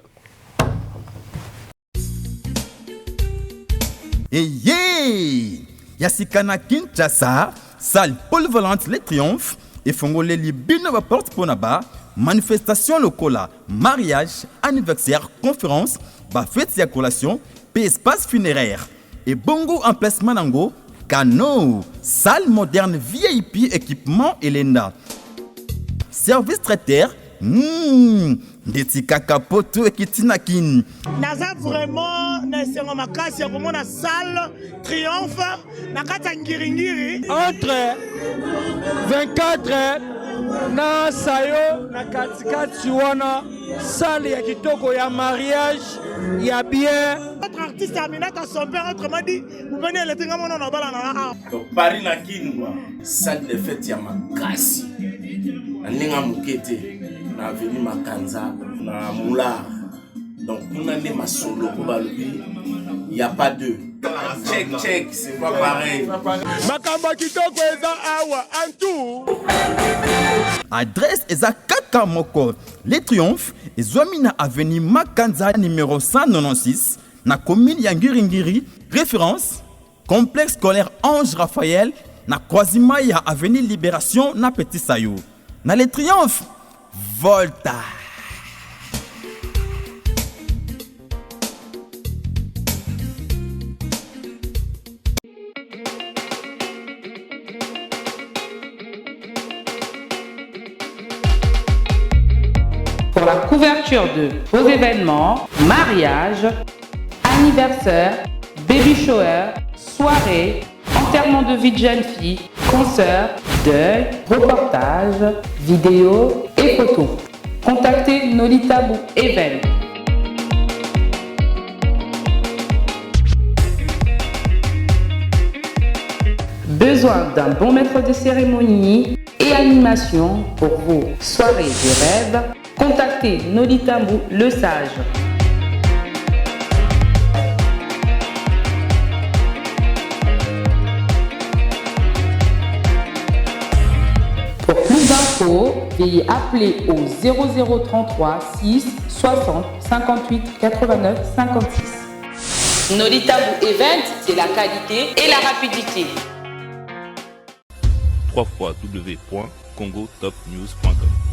Hey, Yasikana Kinshasa, salle polyvalente Les Triomphes, et Fongolé Libino va porte pour Naba, manifestation locale, mariage, anniversaire, conférence, fête et collation, puis espace funéraire. Et bongo emplacement nango, canot, salle moderne VIP, équipement Elena. Service traiteur, Detika Kapoto et Kitinakin. Naza vraiment nasengo makasi ya komona salle triomphe na kata ngiringiri entre 24 na sayo na katikati wana salle ya kitoko ya mariage ya bien. Notre artiste Aminata son père autrement dit vous venez le tenga mono na bala na donc Paris na kinwa salle de fête ya makasi aninga mukete na avenue Makanza na Moulard. Donc on a des masolo pour balobi, il y a pas de check, c'est pas pareil. Makamba kitoko eza awa en tout. Adresse eza Kaka Moko, Les Triomphes, et Zomina avenue Makanza numéro 196, na commune ya Ngiringiri. Référence complexe scolaire Ange Raphaël, na croisement ya avenue Libération na Petit Sayou. Na Les Triomphes, Volta. Pour la couverture de vos événements, mariage, anniversaire, baby shower, soirée, enterrement de vie de jeune fille, concert, deuil, reportage, vidéo et photos. Contactez Nolita Bou Event. Besoin d'un bon maître de cérémonie et animation pour vos soirées de rêve? Contactez Nolita Bou Le Sage. Pour plus d'infos, veuillez appeler au 0033 6 60 58 89 56. Nolita Bou Event, c'est la qualité et la rapidité. www.congotopnews.com